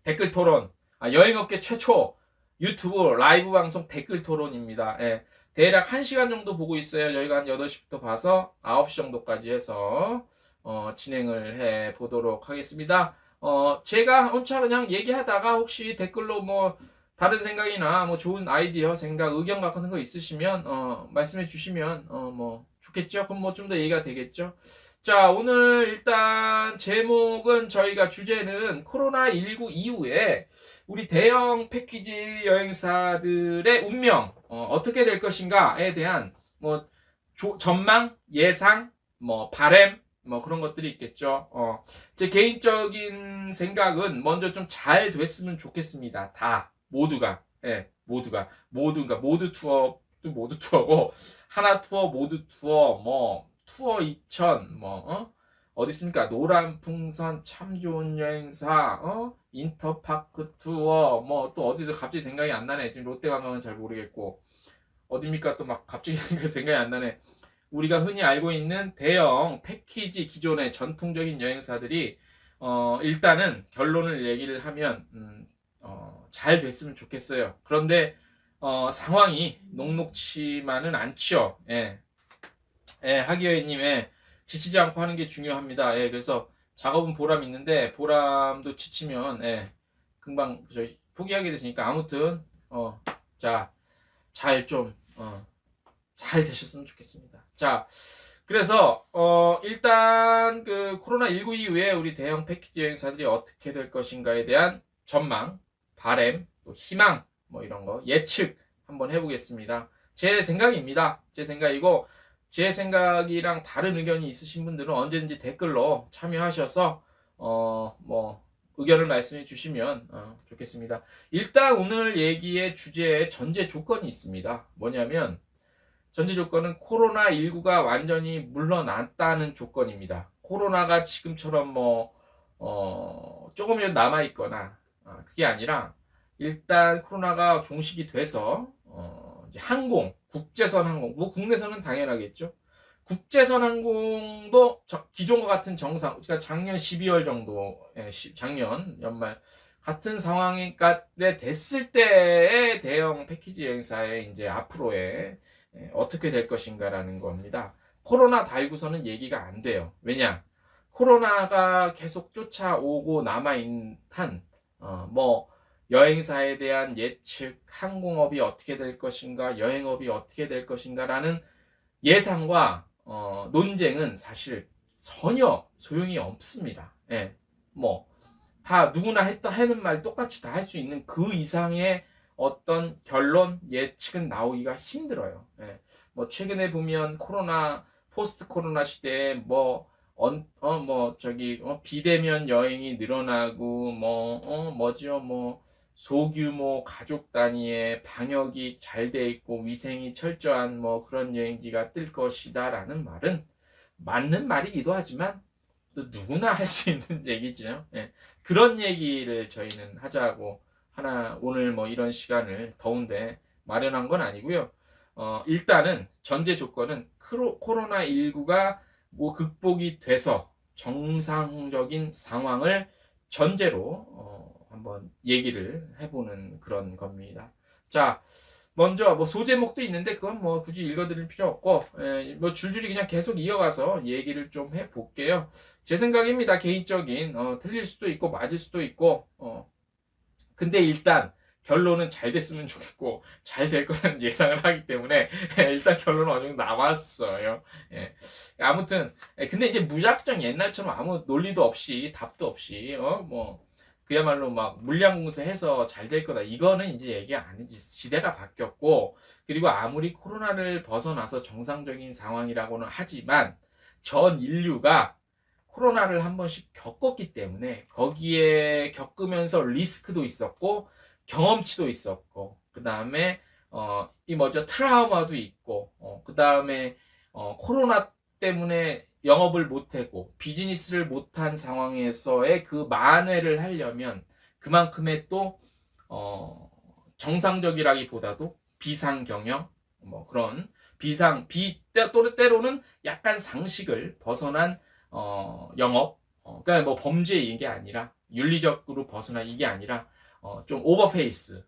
댓글 토론. 여행업계 최초 유튜브 라이브 방송 댓글 토론입니다. 예. 대략 1시간 정도 보고 있어요. 저희가 한 8시부터 봐서 9시 정도까지 해서 진행을 해 보도록 하겠습니다. 제가 혼자 그냥 얘기하다가 혹시 댓글로 뭐 다른 생각이나 뭐 좋은 아이디어, 생각, 의견 같은 거 있으시면 말씀해 주시면 뭐 좋겠죠. 그럼 뭐 좀 더 얘기가 되겠죠. 자, 오늘 일단 제목은 저희가 주제는 코로나19 이후에 우리 대형 패키지 여행사들의 운명 어떻게 될 것인가에 대한 뭐 전망, 예상, 뭐 바램 뭐 그런 것들이 있겠죠. 제 개인적인 생각은 먼저 좀 잘 됐으면 좋겠습니다. 다 모두가 모두 투어도 모두 투어고 하나 투어 모두 투어 뭐 투어 2000 어디 있습니까? 노란풍선 참 좋은 여행사 인터파크 투어 뭐 또 어디서 갑자기 생각이 안 나네. 지금 롯데관광은 잘 모르겠고 어디입니까? 또 막 갑자기 생각이 안 나네. 우리가 흔히 알고 있는 대형 패키지 기존의 전통적인 여행사들이 일단은 결론을 얘기를 하면 잘 됐으면 좋겠어요. 그런데 상황이 녹록치만은 않죠. 예. 예, 하기여님, 예, 지치지 않고 하는 게 중요합니다. 예, 그래서 작업은 보람 있는데 보람도 지치면 금방 포기하게 되시니까 아무튼 자, 잘 되셨으면 좋겠습니다. 자, 그래서 일단 그 코로나19 이후에 우리 대형 패키지 여행사들이 어떻게 될 것인가에 대한 전망, 바램, 또 희망 뭐 이런 거 예측 한번 해보겠습니다. 제 생각입니다. 제 생각이고 제 생각이랑 다른 의견이 있으신 분들은 언제든지 댓글로 참여하셔서 뭐 의견을 말씀해 주시면 좋겠습니다. 일단 오늘 얘기의 주제에 전제 조건이 있습니다. 뭐냐면 전제 조건은 코로나19가 완전히 물러났다는 조건입니다. 코로나가 지금처럼 조금이라도 남아있거나 그게 아니라 일단 코로나가 종식이 돼서 이제 항공, 국제선 항공, 뭐 국내선은 당연하겠죠. 국제선 항공도 기존과 같은 정상, 그러니까 작년 12월 정도, 작년 연말 같은 상황이 됐을 때의 대형 패키지 여행사의 이제 앞으로의 어떻게 될 것인가라는 겁니다. 코로나 달고서는 얘기가 안 돼요. 왜냐? 코로나가 계속 쫓아오고 남아있는 한, 여행사에 대한 예측, 항공업이 어떻게 될 것인가, 여행업이 어떻게 될 것인가라는 예상과 논쟁은 사실 전혀 소용이 없습니다. 예, 다 누구나 하는 말 똑같이 다 할 수 있는 그 이상의 어떤 결론, 예측은 나오기가 힘들어요. 예, 최근에 보면 포스트 코로나 시대에 비대면 여행이 늘어나고, 소규모 가족 단위의 방역이 잘 돼 있고 위생이 철저한 그런 여행지가 뜰 것이다라는 말은 맞는 말이기도 하지만 또 누구나 할 수 있는 얘기죠. 예. 그런 얘기를 저희는 하자고 오늘 이런 시간을 더운데 마련한 건 아니고요. 일단은 전제 조건은 코로나19가 극복이 돼서 정상적인 상황을 전제로 한번 얘기를 해보는 그런 겁니다. 자, 먼저 소제목도 있는데 그건 굳이 읽어드릴 필요 없고 줄줄이 그냥 계속 이어가서 얘기를 좀 해볼게요. 제 생각입니다. 개인적인 틀릴 수도 있고 맞을 수도 있고 근데 일단 결론은 잘 됐으면 좋겠고 잘 될 거라는 예상을 하기 때문에 일단 결론은 어느 정도 나왔어요. 아무튼 근데 이제 무작정 옛날처럼 아무 논리도 없이 답도 없이 그야말로 물량공세해서 잘 될 거다 이거는 이제 얘기 아니지. 시대가 바뀌었고 그리고 아무리 코로나를 벗어나서 정상적인 상황이라고는 하지만 전 인류가 코로나를 한 번씩 겪었기 때문에 거기에 겪으면서 리스크도 있었고 경험치도 있었고 그 다음에 트라우마도 있고 그 다음에 코로나 때문에 영업을 못하고 비즈니스를 못한 상황에서의 그 만회를 하려면 그만큼의 또 정상적이라기보다도 비상경영 그런 때로는 약간 상식을 벗어난 영업 그러니까 범죄인 게 아니라 윤리적으로 벗어나 이게 아니라 좀 오버페이스를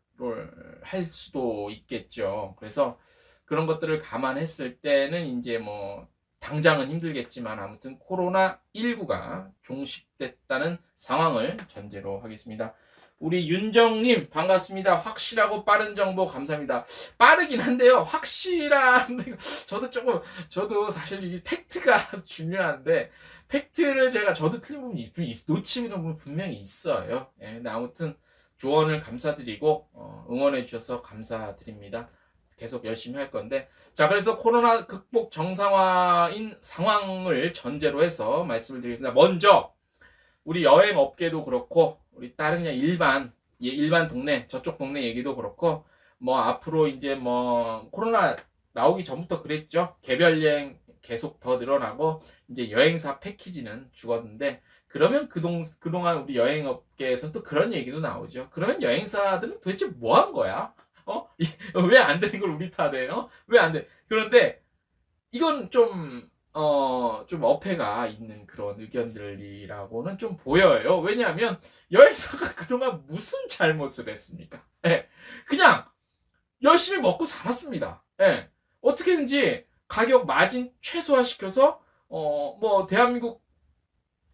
할 수도 있겠죠. 그래서 그런 것들을 감안했을 때는 이제 뭐 당장은 힘들겠지만 아무튼 코로나19가 종식됐다는 상황을 전제로 하겠습니다. 우리 윤정님 반갑습니다. 확실하고 빠른 정보 감사합니다. 빠르긴 한데요. 확실한 저도 사실 이 팩트가 중요한데 팩트를 저도 틀린 부분이 놓치는 부분 분명히 있어요. 예, 근데 아무튼 조언을 감사드리고 응원해 주셔서 감사드립니다. 계속 열심히 할 건데 자 그래서 코로나 극복 정상화인 상황을 전제로 해서 말씀을 드리겠습니다. 먼저 우리 여행 업계도 그렇고 우리 다른 그냥 일반 동네 저쪽 동네 얘기도 그렇고 뭐 앞으로 이제 뭐 코로나 나오기 전부터 그랬죠. 개별 여행 계속 더 늘어나고 이제 여행사 패키지는 죽었는데 그러면 그동안 우리 여행업계에서는 또 그런 얘기도 나오죠. 그러면 여행사들은 도대체 뭐 한 거야? 왜 안 되는 걸 우리 탓해? 왜 안 돼? 그런데 이건 좀 어폐가 있는 그런 의견들이라고는 좀 보여요. 왜냐하면 여행사가 그동안 무슨 잘못을 했습니까? 예, 그냥 열심히 먹고 살았습니다. 예, 어떻게든지 가격 마진 최소화시켜서 뭐 대한민국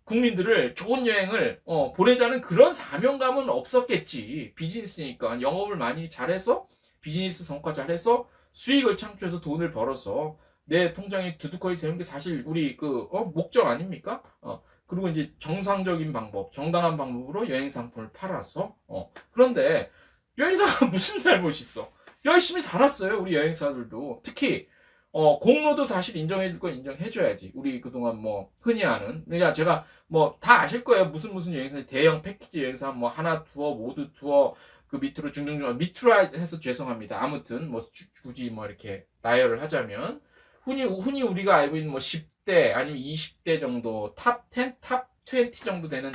국민들을 좋은 여행을 보내자는 그런 사명감은 없었겠지. 비즈니스니까 영업을 많이 잘해서 비즈니스 성과 잘해서 수익을 창출해서 돈을 벌어서 내 통장에 두둑거리 세우는 게 사실 우리 목적 아닙니까? 그리고 이제 정상적인 방법, 정당한 방법으로 여행 상품을 팔아서 그런데 여행사가 무슨 잘못이 있어? 열심히 살았어요. 우리 여행사들도 특히 공로도 사실 인정해줄 건 인정해줘야지. 우리 그동안 뭐 흔히 아는 그러니까 제가 뭐 다 아실 거예요. 무슨 여행사 대형 패키지 여행사 뭐 하나 투어 모두 투어 그 밑으로 해서 죄송합니다. 아무튼 뭐 굳이 뭐 이렇게 나열을 하자면 흔히 우리가 알고 있는 뭐 10대 아니면 20대 정도 탑 10, 탑 20 정도 되는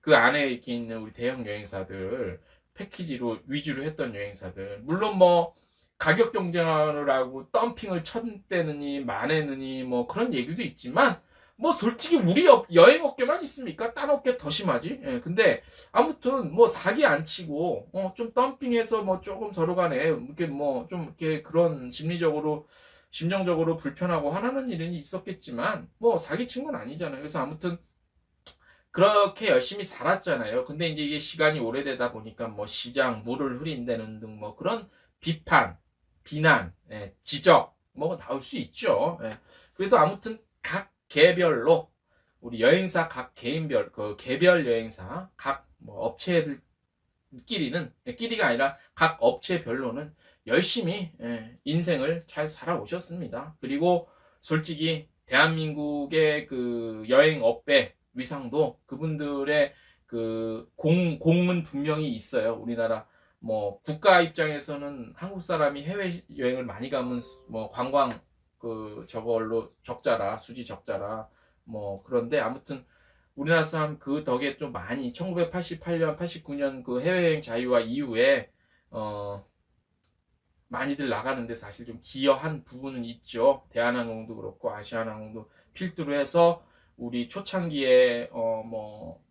그 안에 이렇게 있는 우리 대형 여행사들 패키지로 위주로 했던 여행사들 물론 뭐 가격 경쟁을 하고 덤핑을 쳤대느니 마내느니 뭐 그런 얘기도 있지만 뭐 솔직히 우리 여행 업계만 있습니까? 딴 업계 더 심하지. 예, 근데 아무튼 뭐 사기 안 치고 좀 덤핑해서 뭐 조금 서로 간에 이렇게 뭐 좀 이렇게 그런 심정적으로 불편하고 화나는 일은 있었겠지만 뭐 사기 친 건 아니잖아요. 그래서 아무튼 그렇게 열심히 살았잖아요. 근데 이제 이게 시간이 오래되다 보니까 뭐 시장 물을 흐린다는 등 뭐 그런 비판, 비난, 지적 뭐 나올 수 있죠. 그래도 아무튼 각 개별로 우리 여행사 각 개인별 그 개별 여행사 각 뭐 업체들끼리는 끼리가 아니라 각 업체별로는 열심히 인생을 잘 살아오셨습니다. 그리고 솔직히 대한민국의 그 여행업의 위상도 그분들의 그 공은 분명히 있어요. 우리나라 뭐 국가 입장에서는 한국 사람이 해외 여행을 많이 가면 뭐 관광 저걸로 적자라 수지 적자라 뭐 그런데 아무튼 우리나라 사람 그 덕에 좀 많이 1988년 89년 그 해외여행 자유화 이후에 많이들 나가는데 사실 좀 기여한 부분은 있죠. 대한항공도 그렇고 아시아나항공도 필두로 해서 우리 초창기에 뭐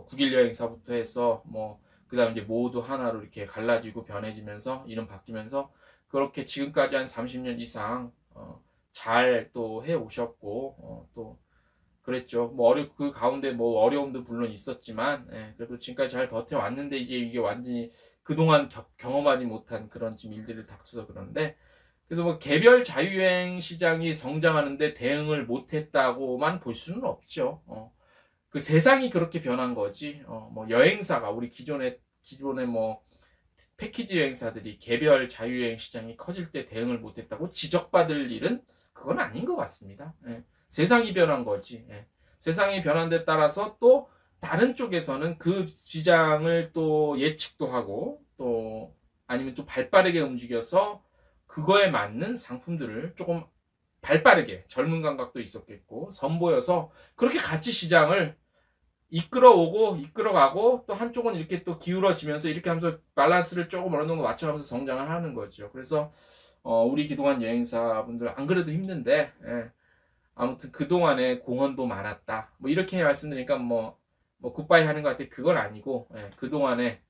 국일 여행사부터 해서 뭐 그다음 이제 모두 하나로 이렇게 갈라지고 변해지면서 이름 바뀌면서 그렇게 지금까지 한 30년 이상 잘 또 해 오셨고 또 그랬죠. 뭐 그 가운데 뭐 어려움도 물론 있었지만 그래도 지금까지 잘 버텨왔는데 이제 이게 완전히 그동안 경험하지 못한 그런 좀 일들을 닥쳐서 그러는데 그래서 뭐 개별 자유여행 시장이 성장하는데 대응을 못했다고만 볼 수는 없죠. 그 세상이 그렇게 변한 거지. 뭐 여행사가 우리 기존의 뭐 패키지 여행사들이 개별 자유여행 시장이 커질 때 대응을 못했다고 지적받을 일은 그건 아닌 것 같습니다. 세상이 변한 거지. 세상이 변한 데 따라서 또 다른 쪽에서는 그 시장을 또 예측도 하고 또 아니면 또 발빠르게 움직여서 그거에 맞는 상품들을 조금 발빠르게 젊은 감각도 있었겠고 선보여서 그렇게 같이 시장을 이끌어오고 이끌어가고 또 한쪽은 이렇게 또 기울어지면서 이렇게 하면서 밸런스를 조금 어느 정도 맞춰가면서 성장을 하는 거죠. 그래서 우리 그동안 여행사분들 안 그래도 힘든데 아무튼 그동안에 공헌도 많았다. 뭐 이렇게 말씀드리니까 뭐 뭐 굿바이 하는 것 같아. 그건 아니고 그동안에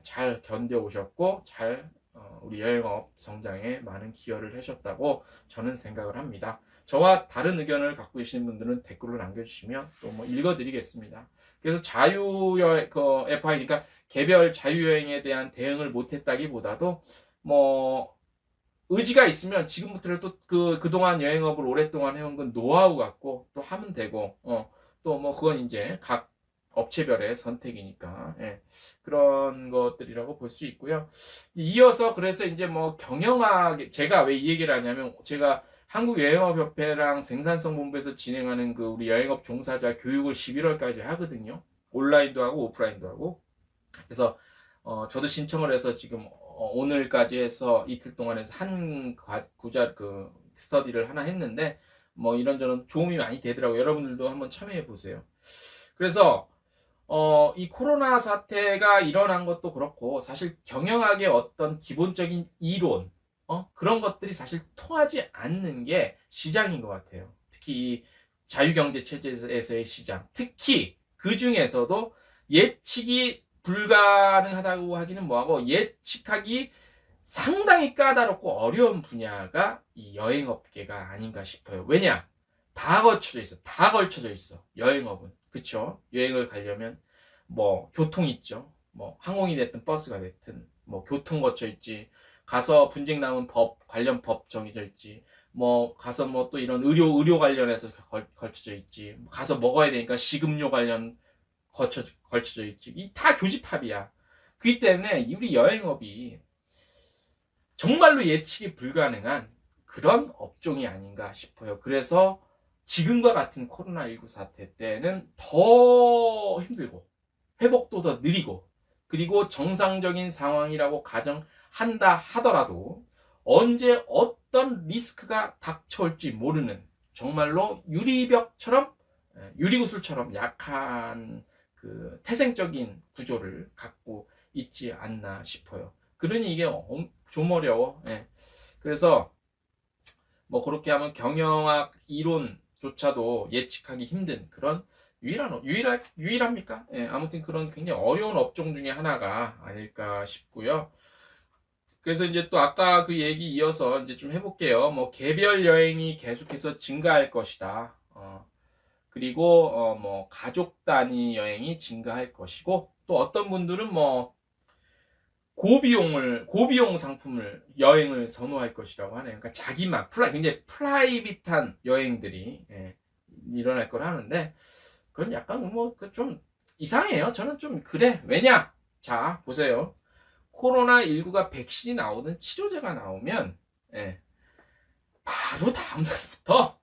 잘 견뎌오셨고 잘 우리 여행업 성장에 많은 기여를 하셨다고 저는 생각을 합니다. 저와 다른 의견을 갖고 계시는 분들은 댓글로 남겨주시면 또 뭐 읽어드리겠습니다. 그래서 자유여행, FI, 그러니까 개별 자유여행에 대한 대응을 못했다기보다도 뭐 의지가 있으면 지금부터라도 그동안 여행업을 오랫동안 해온 건 노하우 같고 또 하면 되고, 또 뭐 그건 이제 각 업체별의 선택이니까, 그런 것들이라고 볼 수 있고요. 이어서 그래서 이제 뭐 경영학, 제가 왜 이 얘기를 하냐면, 제가 한국여행업협회랑 생산성본부에서 진행하는 그 우리 여행업 종사자 교육을 11월까지 하거든요. 온라인도 하고 오프라인도 하고. 그래서 저도 신청을 해서 지금 오늘까지 해서 이틀 동안 해서 한 구자 그 스터디를 하나 했는데 뭐 이런저런 도움이 많이 되더라고요. 여러분들도 한번 참여해 보세요. 그래서 이 코로나 사태가 일어난 것도 그렇고 사실 경영학의 어떤 기본적인 이론 그런 것들이 사실 통하지 않는 게 시장인 것 같아요. 특히 이 자유경제 체제에서의 시장, 특히 그 중에서도 예측이 불가능하다고 하기는 뭐하고 예측하기 상당히 까다롭고 어려운 분야가 이 여행업계가 아닌가 싶어요. 왜냐? 다 걸쳐져 있어. 다 걸쳐져 있어. 여행업은. 그쵸? 여행을 가려면 뭐 교통 있죠. 뭐 항공이 됐든 버스가 됐든 뭐 교통 거쳐 있지. 가서 분쟁 나면 관련 법 정해져 있지. 뭐 가서 뭐 또 이런 의료 관련해서 걸쳐져 있지. 가서 먹어야 되니까 식음료 관련 걸쳐져 있지. 이 다 교집합이야. 그렇기 때문에 우리 여행업이 정말로 예측이 불가능한 그런 업종이 아닌가 싶어요. 그래서 지금과 같은 코로나19 사태 때는 더 힘들고 회복도 더 느리고 그리고 정상적인 상황이라고 가정한다 하더라도 언제 어떤 리스크가 닥쳐올지 모르는 정말로 유리벽처럼 유리구슬처럼 약한 그 태생적인 구조를 갖고 있지 않나 싶어요. 그러니 이게 좀 어려워. 그래서 뭐 그렇게 하면 경영학 이론조차도 예측하기 힘든 그런 유일합니까? 아무튼 그런 굉장히 어려운 업종 중에 하나가 아닐까 싶고요. 그래서 이제 또 아까 그 얘기 이어서 이제 좀 해볼게요. 뭐 개별 여행이 계속해서 증가할 것이다. 그리고 뭐 가족 단위 여행이 증가할 것이고 또 어떤 분들은 뭐 고비용 상품을 여행을 선호할 것이라고 하네요. 그러니까 자기만 굉장히 프라이빗한 여행들이 일어날 걸 하는데 그건 약간 뭐 좀 이상해요. 저는 좀 그래. 왜냐? 자 보세요. 코로나19가 백신이 나오든 치료제가 나오면 바로 다음날부터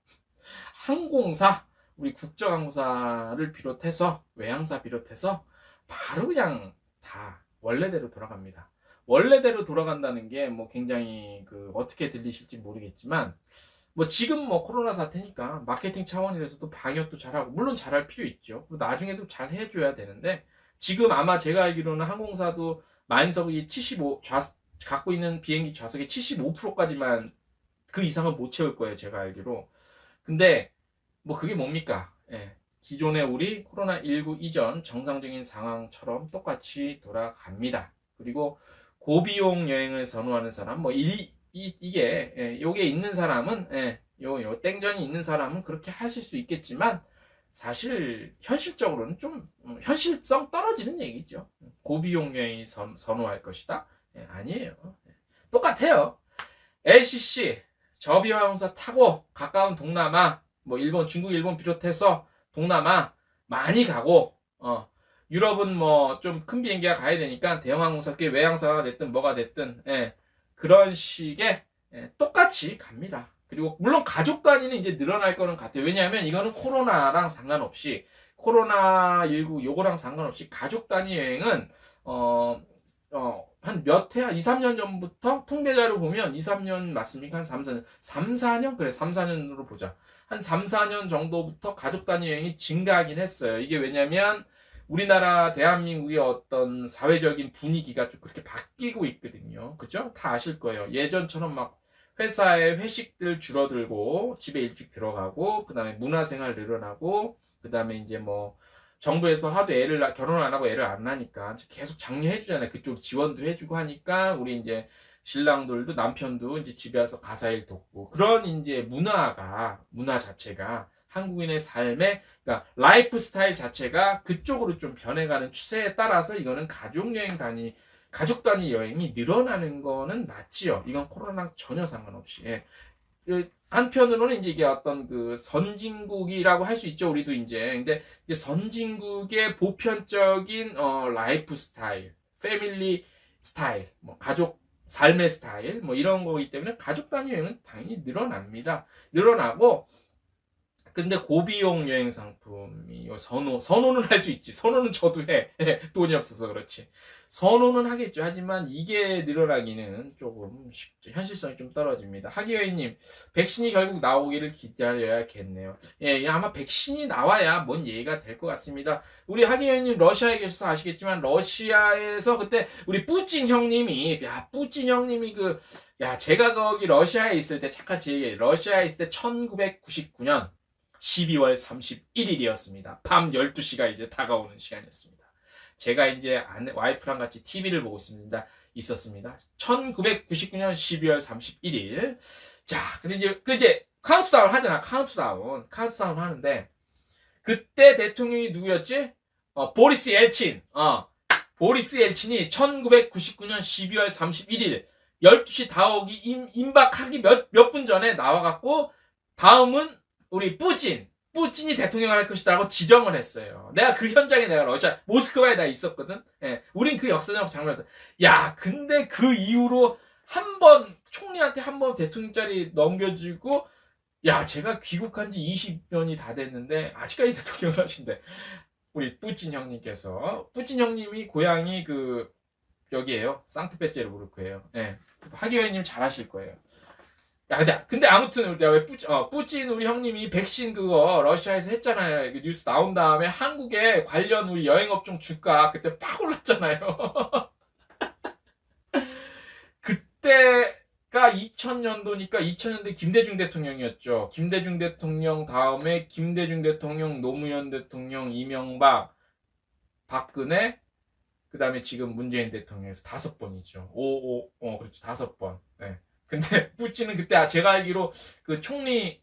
항공사 우리 국적항공사를 비롯해서 외항사 비롯해서 바로 그냥 다 원래대로 돌아갑니다. 원래대로 돌아간다는 게 뭐 굉장히 어떻게 들리실지 모르겠지만 뭐 지금 뭐 코로나 사태니까 마케팅 차원에서도 방역도 잘하고 물론 잘할 필요 있죠. 그리고 나중에도 잘 해줘야 되는데 지금 아마 제가 알기로는 항공사도 만석이 75 갖고 있는 비행기 좌석의 75%까지만 그 이상은 못 채울 거예요. 제가 알기로. 근데 뭐 그게 뭡니까? 기존의 우리 코로나19 이전 정상적인 상황처럼 똑같이 돌아갑니다. 그리고 고비용 여행을 선호하는 사람, 뭐 요게 있는 사람은 요 땡전이 있는 사람은 그렇게 하실 수 있겠지만 사실 현실적으로는 좀 현실성 떨어지는 얘기죠. 고비용 여행이 선호할 것이다? 아니에요. 똑같아요. LCC 저비용항공사 타고 가까운 동남아 뭐 일본, 중국, 일본 비롯해서 동남아 많이 가고 유럽은 뭐 좀 큰 비행기가 가야 되니까 대형 항공사께 외항사가 됐든 뭐가 됐든 그런 식의 똑같이 갑니다. 그리고 물론 가족 단위는 이제 늘어날 거는 같아요. 왜냐하면 이거는 코로나랑 상관없이 코로나19 요거랑 상관없이 가족 단위 여행은 한 몇 해, 2, 3년 전부터 통계자료 보면 2, 3년 맞습니까? 한 3, 4년. 3, 4년? 그래, 3, 4년으로 보자. 한 3, 4년 정도부터 가족 단위 여행이 증가하긴 했어요. 이게 왜냐면 우리나라 대한민국의 어떤 사회적인 분위기가 좀 그렇게 바뀌고 있거든요. 그죠? 다 아실 거예요. 예전처럼 막 회사에 회식들 줄어들고 집에 일찍 들어가고 그다음에 문화생활 늘어나고 그다음에 이제 뭐 정부에서 하도 결혼 안 하고 애를 안 낳으니까 계속 장려해 주잖아요. 그쪽 지원도 해주고 하니까 우리 이제 신랑들도 남편도 이제 집에 와서 가사일 돕고 그런 이제 문화 자체가 한국인의 삶의 그러니까 라이프 스타일 자체가 그쪽으로 좀 변해가는 추세에 따라서 이거는 가족 단위 여행이 늘어나는 거는 맞지요. 이건 코로나랑 전혀 상관없이. 예. 한편으로는 이제 이게 어떤 그 선진국이라고 할 수 있죠. 우리도 이제. 근데 선진국의 보편적인 라이프 스타일, 패밀리 스타일, 뭐 가족 삶의 스타일, 뭐 이런 거기 때문에 가족 단위 여행은 당연히 늘어납니다. 늘어나고 근데 고비용 여행 상품이 선호는 할 수 있지. 선호는 저도 해. 돈이 없어서 그렇지. 선호는 하겠죠. 하지만 이게 늘어나기는 조금 쉽죠. 현실성이 좀 떨어집니다. 하기여인님, 백신이 결국 나오기를 기다려야겠네요. 예, 아마 백신이 나와야 뭔 얘기가 될 것 같습니다. 우리 하기여인님 러시아에 계셔서 아시겠지만 러시아에서 그때 우리 뿌찐 형님이 제가 거기 러시아에 있을 때 잠깐 제 얘기 러시아에 있을 때 1999년 12월 31일이었습니다. 밤 12시가 이제 다가오는 시간이었습니다. 제가 이제 와이프랑 같이 TV를 보고 있었습니다. 1999년 12월 31일. 자, 근데 이제 카운트다운 하잖아. 카운트다운 하는데 그때 대통령이 누구였지? 보리스 엘친. 보리스 엘친이 1999년 12월 31일 12시 다오기 임박하기 몇 분 전에 나와갖고 다음은 우리 뿌찐이 대통령을 할 것이다라고 지정을 했어요. 내가 그 현장에 내가 러시아 모스크바에 나 있었거든. 예, 우린 그 역사적 장면에서 근데 그 이후로 총리한테 한 번 대통령 자리 넘겨주고 제가 귀국한 지 20년이 다 됐는데 아직까지 대통령을 하신대. 우리 뿌찐 형님이 고향이 여기에요. 상트페테르부르크예요. 예, 하기여인님 잘하실 거예요. 근데 아무튼 내가 왜 뿌찐 우리 형님이 백신 그거 러시아에서 했잖아요. 뉴스 나온 다음에 한국에 관련 우리 여행업종 주가 그때 팍 올랐잖아요. 그때가 2000년도니까 2000년대 김대중 대통령이었죠. 김대중 대통령 다음에 김대중 대통령, 노무현 대통령, 이명박, 박근혜, 그 다음에 지금 문재인 대통령에서 5번이죠. 그렇죠. 5번. 네. 근데 뿌찌는 그때 제가 알기로 그 총리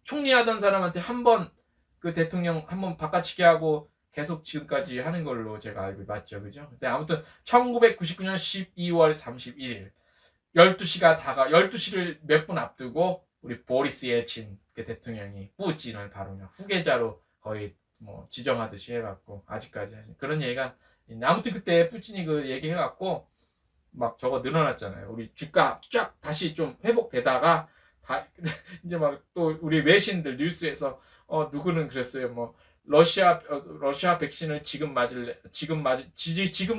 하던 사람한테 한 번 그 대통령 한 번 바꿔치기 하고 계속 지금까지 하는 걸로 제가 알고 맞죠. 그죠? 근데 아무튼 1999년 12월 31일 12시를 몇 분 앞두고 우리 보리스 엘친 그 대통령이 뿌찐을 바로 그냥 후계자로 거의 뭐 지정하듯이 해갖고 아직까지 그런 얘기가 있네. 아무튼 그때 뿌찐이 그 얘기해갖고 막 저거 늘어났잖아요. 우리 주가 쫙 다시 좀 회복되다가 이제 막 또 우리 외신들 뉴스에서 누구는 그랬어요. 뭐 러시아 백신을 지금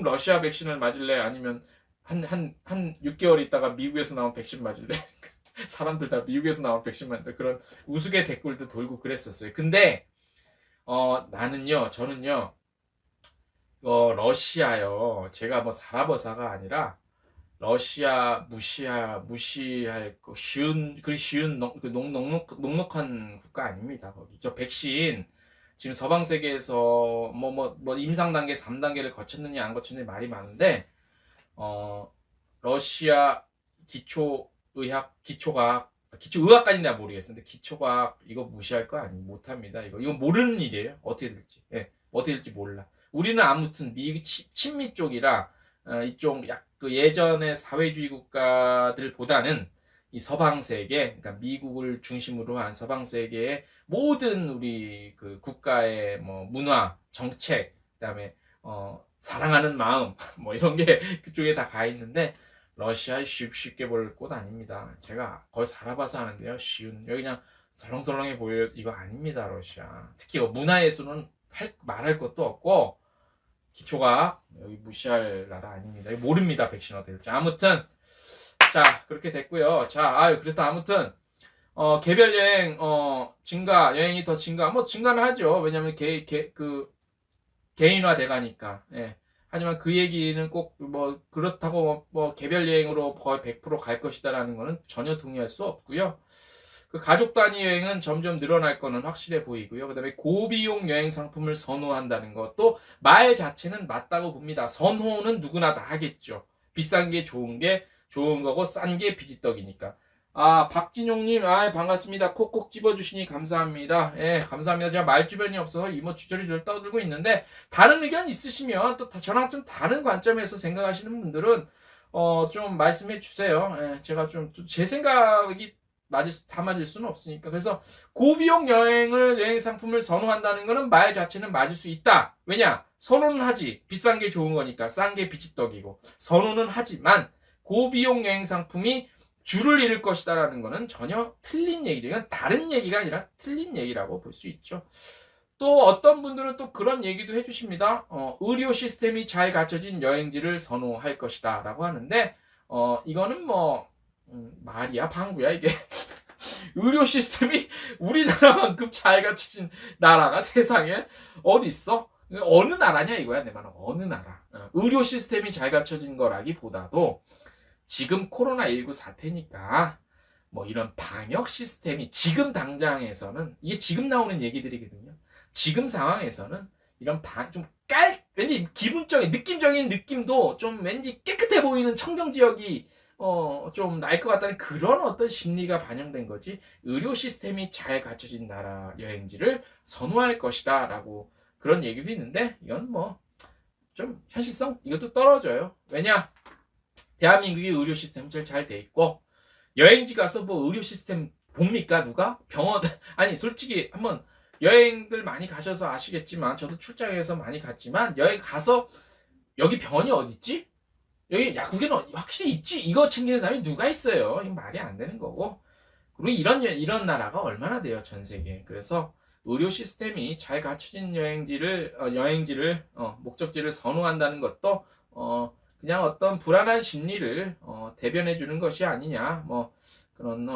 러시아 백신을 맞을래 아니면 한 6개월 있다가 미국에서 나온 백신 맞을래? 사람들 다 미국에서 나온 백신 맞는데 그런 우스개 댓글도 돌고 그랬었어요. 근데 저는요 러시아요. 제가 뭐 사라버사가 아니라 러시아 무시할 거 쉬운 넉넉한 국가 아닙니다. 거기 저 백신 지금 서방 세계에서 뭐 임상 단계 3단계를 거쳤느냐 안 거쳤느냐 말이 많은데 러시아 기초의학까지는 내가 모르겠는데 기초과학 이거 무시할 거 아니 못합니다. 이거 모르는 일이에요. 어떻게 될지 몰라. 우리는 아무튼 친미 쪽이라 이쪽 그 예전의 사회주의 국가들보다는 이 서방 세계, 그러니까 미국을 중심으로 한 서방 세계의 모든 우리 그 국가의 뭐 문화, 정책, 그다음에 사랑하는 마음 뭐 이런 게 그쪽에 다 가 있는데 러시아에 쉽게 볼 곳 아닙니다. 제가 거기 살아봐서 하는데요. 여기 그냥 설렁설렁해 보여요. 이거 아닙니다. 러시아. 특히 문화예술은 말할 것도 없고 기초가 여기 무시할 나라 아닙니다. 모릅니다. 백신 어떻게 될지. 아무튼 자 그렇게 됐고요. 자 그래서 아무튼 개별 여행 증가 여행이 더 증가 뭐 증가는 하죠. 왜냐면 개인화 돼가니까. 예. 하지만 그 얘기는 꼭 뭐 그렇다고 뭐 개별 여행으로 거의 100% 갈 것이다라는 거는 전혀 동의할 수 없고요. 그 가족 단위 여행은 점점 늘어날 거는 확실해 보이고요. 그 다음에 고비용 여행 상품을 선호한다는 것도 말 자체는 맞다고 봅니다. 선호는 누구나 다 하겠죠. 비싼 게 좋은 거고 싼 게 비지떡이니까. 아, 박진용님, 아, 반갑습니다. 콕콕 집어주시니 감사합니다. 예, 감사합니다. 제가 말주변이 없어서 이모 주저리를 떠들고 있는데, 다른 의견 있으시면, 또 저랑 좀 다른 관점에서 생각하시는 분들은, 좀 말씀해 주세요. 예, 제가 제 생각이 다 맞을 수는 없으니까. 그래서 고비용 여행 상품을 선호한다는 거는 말 자체는 맞을 수 있다. 왜냐? 선호는 하지. 비싼 게 좋은 거니까. 싼 게 비지떡이고. 선호는 하지만, 고비용 여행 상품이 줄을 잃을 것이다라는 것은 전혀 틀린 얘기죠. 이건 다른 얘기가 아니라 틀린 얘기라고 볼 수 있죠. 또 어떤 분들은 또 그런 얘기도 해주십니다. 의료 시스템이 잘 갖춰진 여행지를 선호할 것이다 라고 하는데 이거는 뭐 말이야 방구야 이게. 의료 시스템이 우리나라만큼 잘 갖춰진 나라가 세상에 어디 있어? 어느 나라냐 이거야 내 말은. 어느 나라. 의료 시스템이 잘 갖춰진 거라기보다도 지금 코로나19 사태니까 뭐 이런 방역 시스템이 지금 당장에서는 이게 지금 나오는 얘기들이거든요. 지금 상황에서는 이런 왠지 기분적인 느낌적인 느낌도 좀 왠지 깨끗해 보이는 청정 지역이 좀 나을 것 같다는 그런 어떤 심리가 반영된 거지. 의료 시스템이 잘 갖춰진 나라 여행지를 선호할 것이다 라고 그런 얘기도 있는데 이건 뭐 좀 현실성 이것도 떨어져요. 왜냐? 대한민국이 의료 시스템 제일 잘 돼 있고 여행지 가서 뭐 의료 시스템 봅니까 누가? 병원 아니 솔직히 한번 여행들 많이 가셔서 아시겠지만 저도 출장에서 많이 갔지만 여행 가서 여기 병원이 어디 있지? 여기 약국에는 확실히 있지? 이거 챙기는 사람이 누가 있어요? 이거 말이 안 되는 거고. 그리고 이런 나라가 얼마나 돼요 전 세계에. 그래서 의료 시스템이 잘 갖춰진 여행지를 목적지를 선호한다는 것도 그냥 어떤 불안한 심리를 대변해 주는 것이 아니냐, 뭐 그런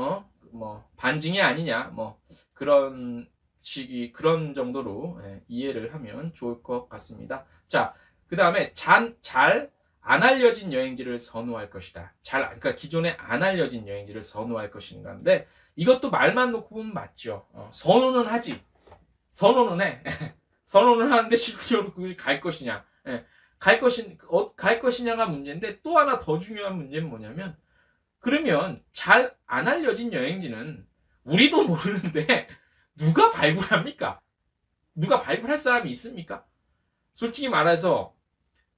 뭐 반증이 아니냐, 뭐 그런 그런 정도로 이해를 하면 좋을 것 같습니다. 자, 그 다음에 잘 안 알려진 여행지를 선호할 것이다. 그러니까 기존에 안 알려진 여행지를 선호할 것인가인데 이것도 말만 놓고 보면 맞죠. 선호는 하지, 선호는 해, 선호는 하는데 실제로 그걸 갈 것이냐. 갈 것이냐가 문제인데 또 하나 더 중요한 문제는 뭐냐면 그러면 잘 안 알려진 여행지는 우리도 모르는데 누가 발굴합니까? 누가 발굴할 사람이 있습니까? 솔직히 말해서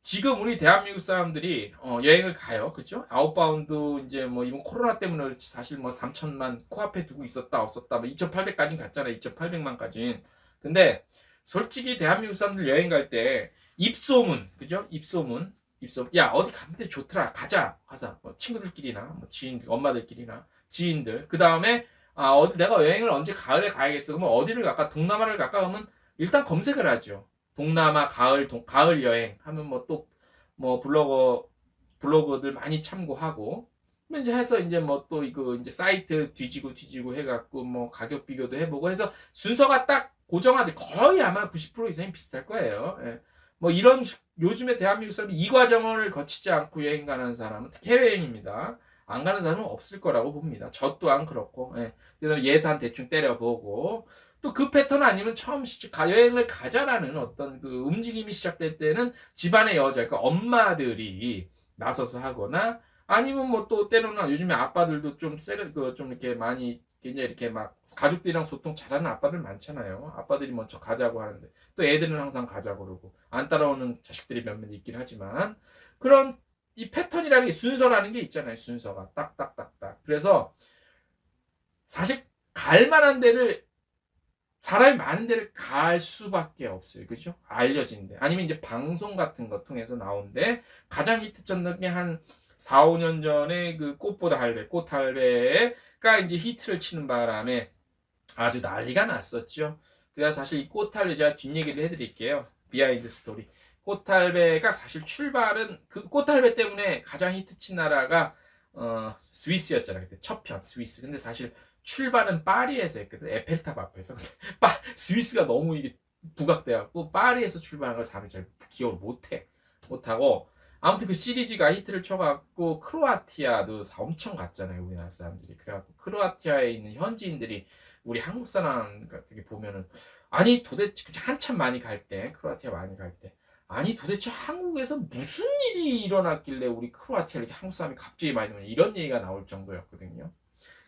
지금 우리 대한민국 사람들이 여행을 가요. 그죠? 아웃바운드 이제 뭐 이번 코로나 때문에 그렇지 사실 뭐 3천만 코앞에 두고 있었다 없었다 뭐 2,800까지는 갔잖아요. 2,800만까지는. 근데 솔직히 대한민국 사람들 여행 갈 때 입소문, 그죠? 입소문. 야, 어디 가면 돼 좋더라. 가자. 뭐 친구들끼리나, 뭐 지인들, 엄마들끼리나, 지인들. 그 다음에, 어디 내가 여행을 언제 가을에 가야겠어. 그러면 어디를 갈까? 동남아를 갈까? 그러면 일단 검색을 하죠. 동남아 가을 여행 하면 뭐 또, 뭐 블로거들 많이 참고하고. 이제 해서 이제 뭐 또 이거 이제 사이트 뒤지고 해갖고 뭐 가격 비교도 해보고 해서 순서가 딱 고정화돼 거의 아마 90% 이상이 비슷할 거예요. 예. 뭐 이런 요즘에 대한민국 사람이 이 과정을 거치지 않고 여행 가는 사람은 특히 해외여행입니다. 안 가는 사람은 없을 거라고 봅니다. 저 또한 그렇고. 예. 그래서 예산 대충 때려보고 또 그 패턴 아니면 처음 여행을 가자라는 어떤 그 움직임이 시작될 때는 집안의 여자, 그러니까 엄마들이 나서서 하거나 아니면 뭐 또 때로는 요즘에 아빠들도 좀 이렇게 많이 굉장히 이렇게 막 가족들이랑 소통 잘하는 아빠들 많잖아요. 아빠들이 먼저 가자고 하는데 또 애들은 항상 가자고 그러고 안 따라오는 자식들이 몇몇 있긴 하지만 그런 이 패턴이라는 게 순서라는 게 있잖아요. 순서가 딱딱딱딱. 그래서 사실 갈 만한 데를 사람이 많은 데를 갈 수밖에 없어요. 그죠? 알려진 데. 아니면 이제 방송 같은 거 통해서 나오는데 가장 히트 쳤던 게 한 4, 5년 전에 그 꽃보다 할배, 꽃할배가 이제 히트를 치는 바람에 아주 난리가 났었죠. 그래서 사실 이 꽃할배 제가 뒷얘기를 해드릴게요. 비하인드 스토리. 꽃할배가 사실 출발은 그 꽃할배 때문에 가장 히트 친 나라가 스위스였잖아요. 그때 첫 편 스위스. 근데 사실 출발은 파리에서 했거든. 에펠탑 앞에서. 스위스가 너무 이게 부각돼갖고 파리에서 출발한 걸 사람이 잘 기억을 못하고 아무튼 그 시리즈가 히트를 쳐갖고 크로아티아도 엄청 갔잖아요, 우리나라 사람들이. 그래갖고 크로아티아에 있는 현지인들이 우리 한국 사람 같은 보면은 아니 도대체 한참 많이 갈 때, 크로아티아 많이 갈 때, 아니 도대체 한국에서 무슨 일이 일어났길래 우리 크로아티아 이렇게 한국 사람이 갑자기 많이 오냐, 이런 얘기가 나올 정도였거든요.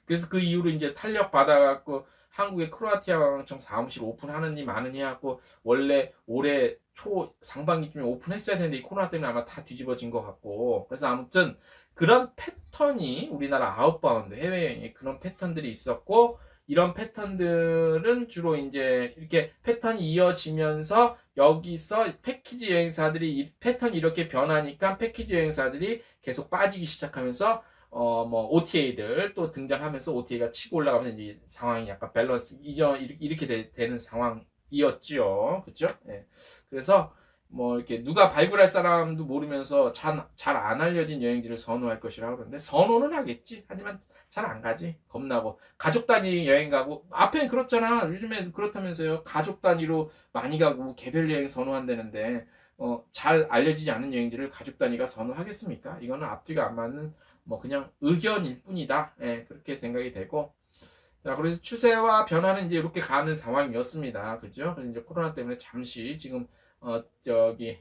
그래서 그 이후로 이제 탄력 받아갖고 한국의 크로아티아 관광청 사무실 오픈하느니 마느니 하고, 원래 올해 초 상반기쯤에 오픈했어야 되는데 이 코로나 때문에 아마 다 뒤집어진 것 같고, 그래서 아무튼 그런 패턴이 우리나라 아웃바운드 해외여행에 그런 패턴들이 있었고, 이런 패턴들은 주로 이제 이렇게 패턴이 이어지면서 여기서 패키지 여행사들이 이 패턴이 이렇게 변하니까 패키지 여행사들이 계속 빠지기 시작하면서 뭐 OTA들 또 등장하면서 OTA가 치고 올라가면서 이제 상황이 약간 밸런스 이렇게 되는 상황이었죠. 그죠? 예. 그래서 뭐 이렇게 누가 발굴할 사람도 모르면서 잘 안 알려진 여행지를 선호할 것이라고 그러는데, 선호는 하겠지. 하지만 잘 안 가지. 겁나고. 가족 단위 여행 가고, 앞에는 그렇잖아. 요즘에 그렇다면서요. 가족 단위로 많이 가고 개별 여행 선호한다는데, 잘 알려지지 않은 여행지를 가족 단위가 선호하겠습니까? 이거는 앞뒤가 안 맞는 뭐 그냥 의견일 뿐이다. 예, 그렇게 생각이 되고. 자, 그래서 추세와 변화는 이제 이렇게 가는 상황이었습니다. 그죠? 그래서 이제 코로나 때문에 잠시 지금 저기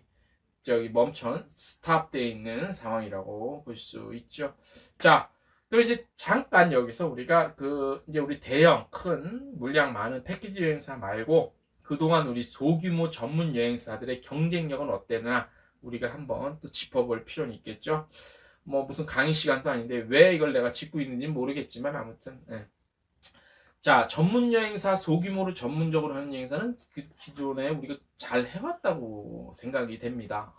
스탑돼 있는 상황이라고 볼 수 있죠. 자, 그리고 이제 잠깐 여기서 우리가 이제 우리 대형 큰 물량 많은 패키지 여행사 말고 그동안 우리 소규모 전문 여행사들의 경쟁력은 어땠나 우리가 한번 또 짚어볼 필요는 있겠죠. 뭐 무슨 강의 시간도 아닌데 왜 이걸 내가 짚고 있는지 모르겠지만 아무튼 예. 자, 전문 여행사, 소규모로 전문적으로 하는 여행사는 그 기존에 우리가 잘 해왔다고 생각이 됩니다.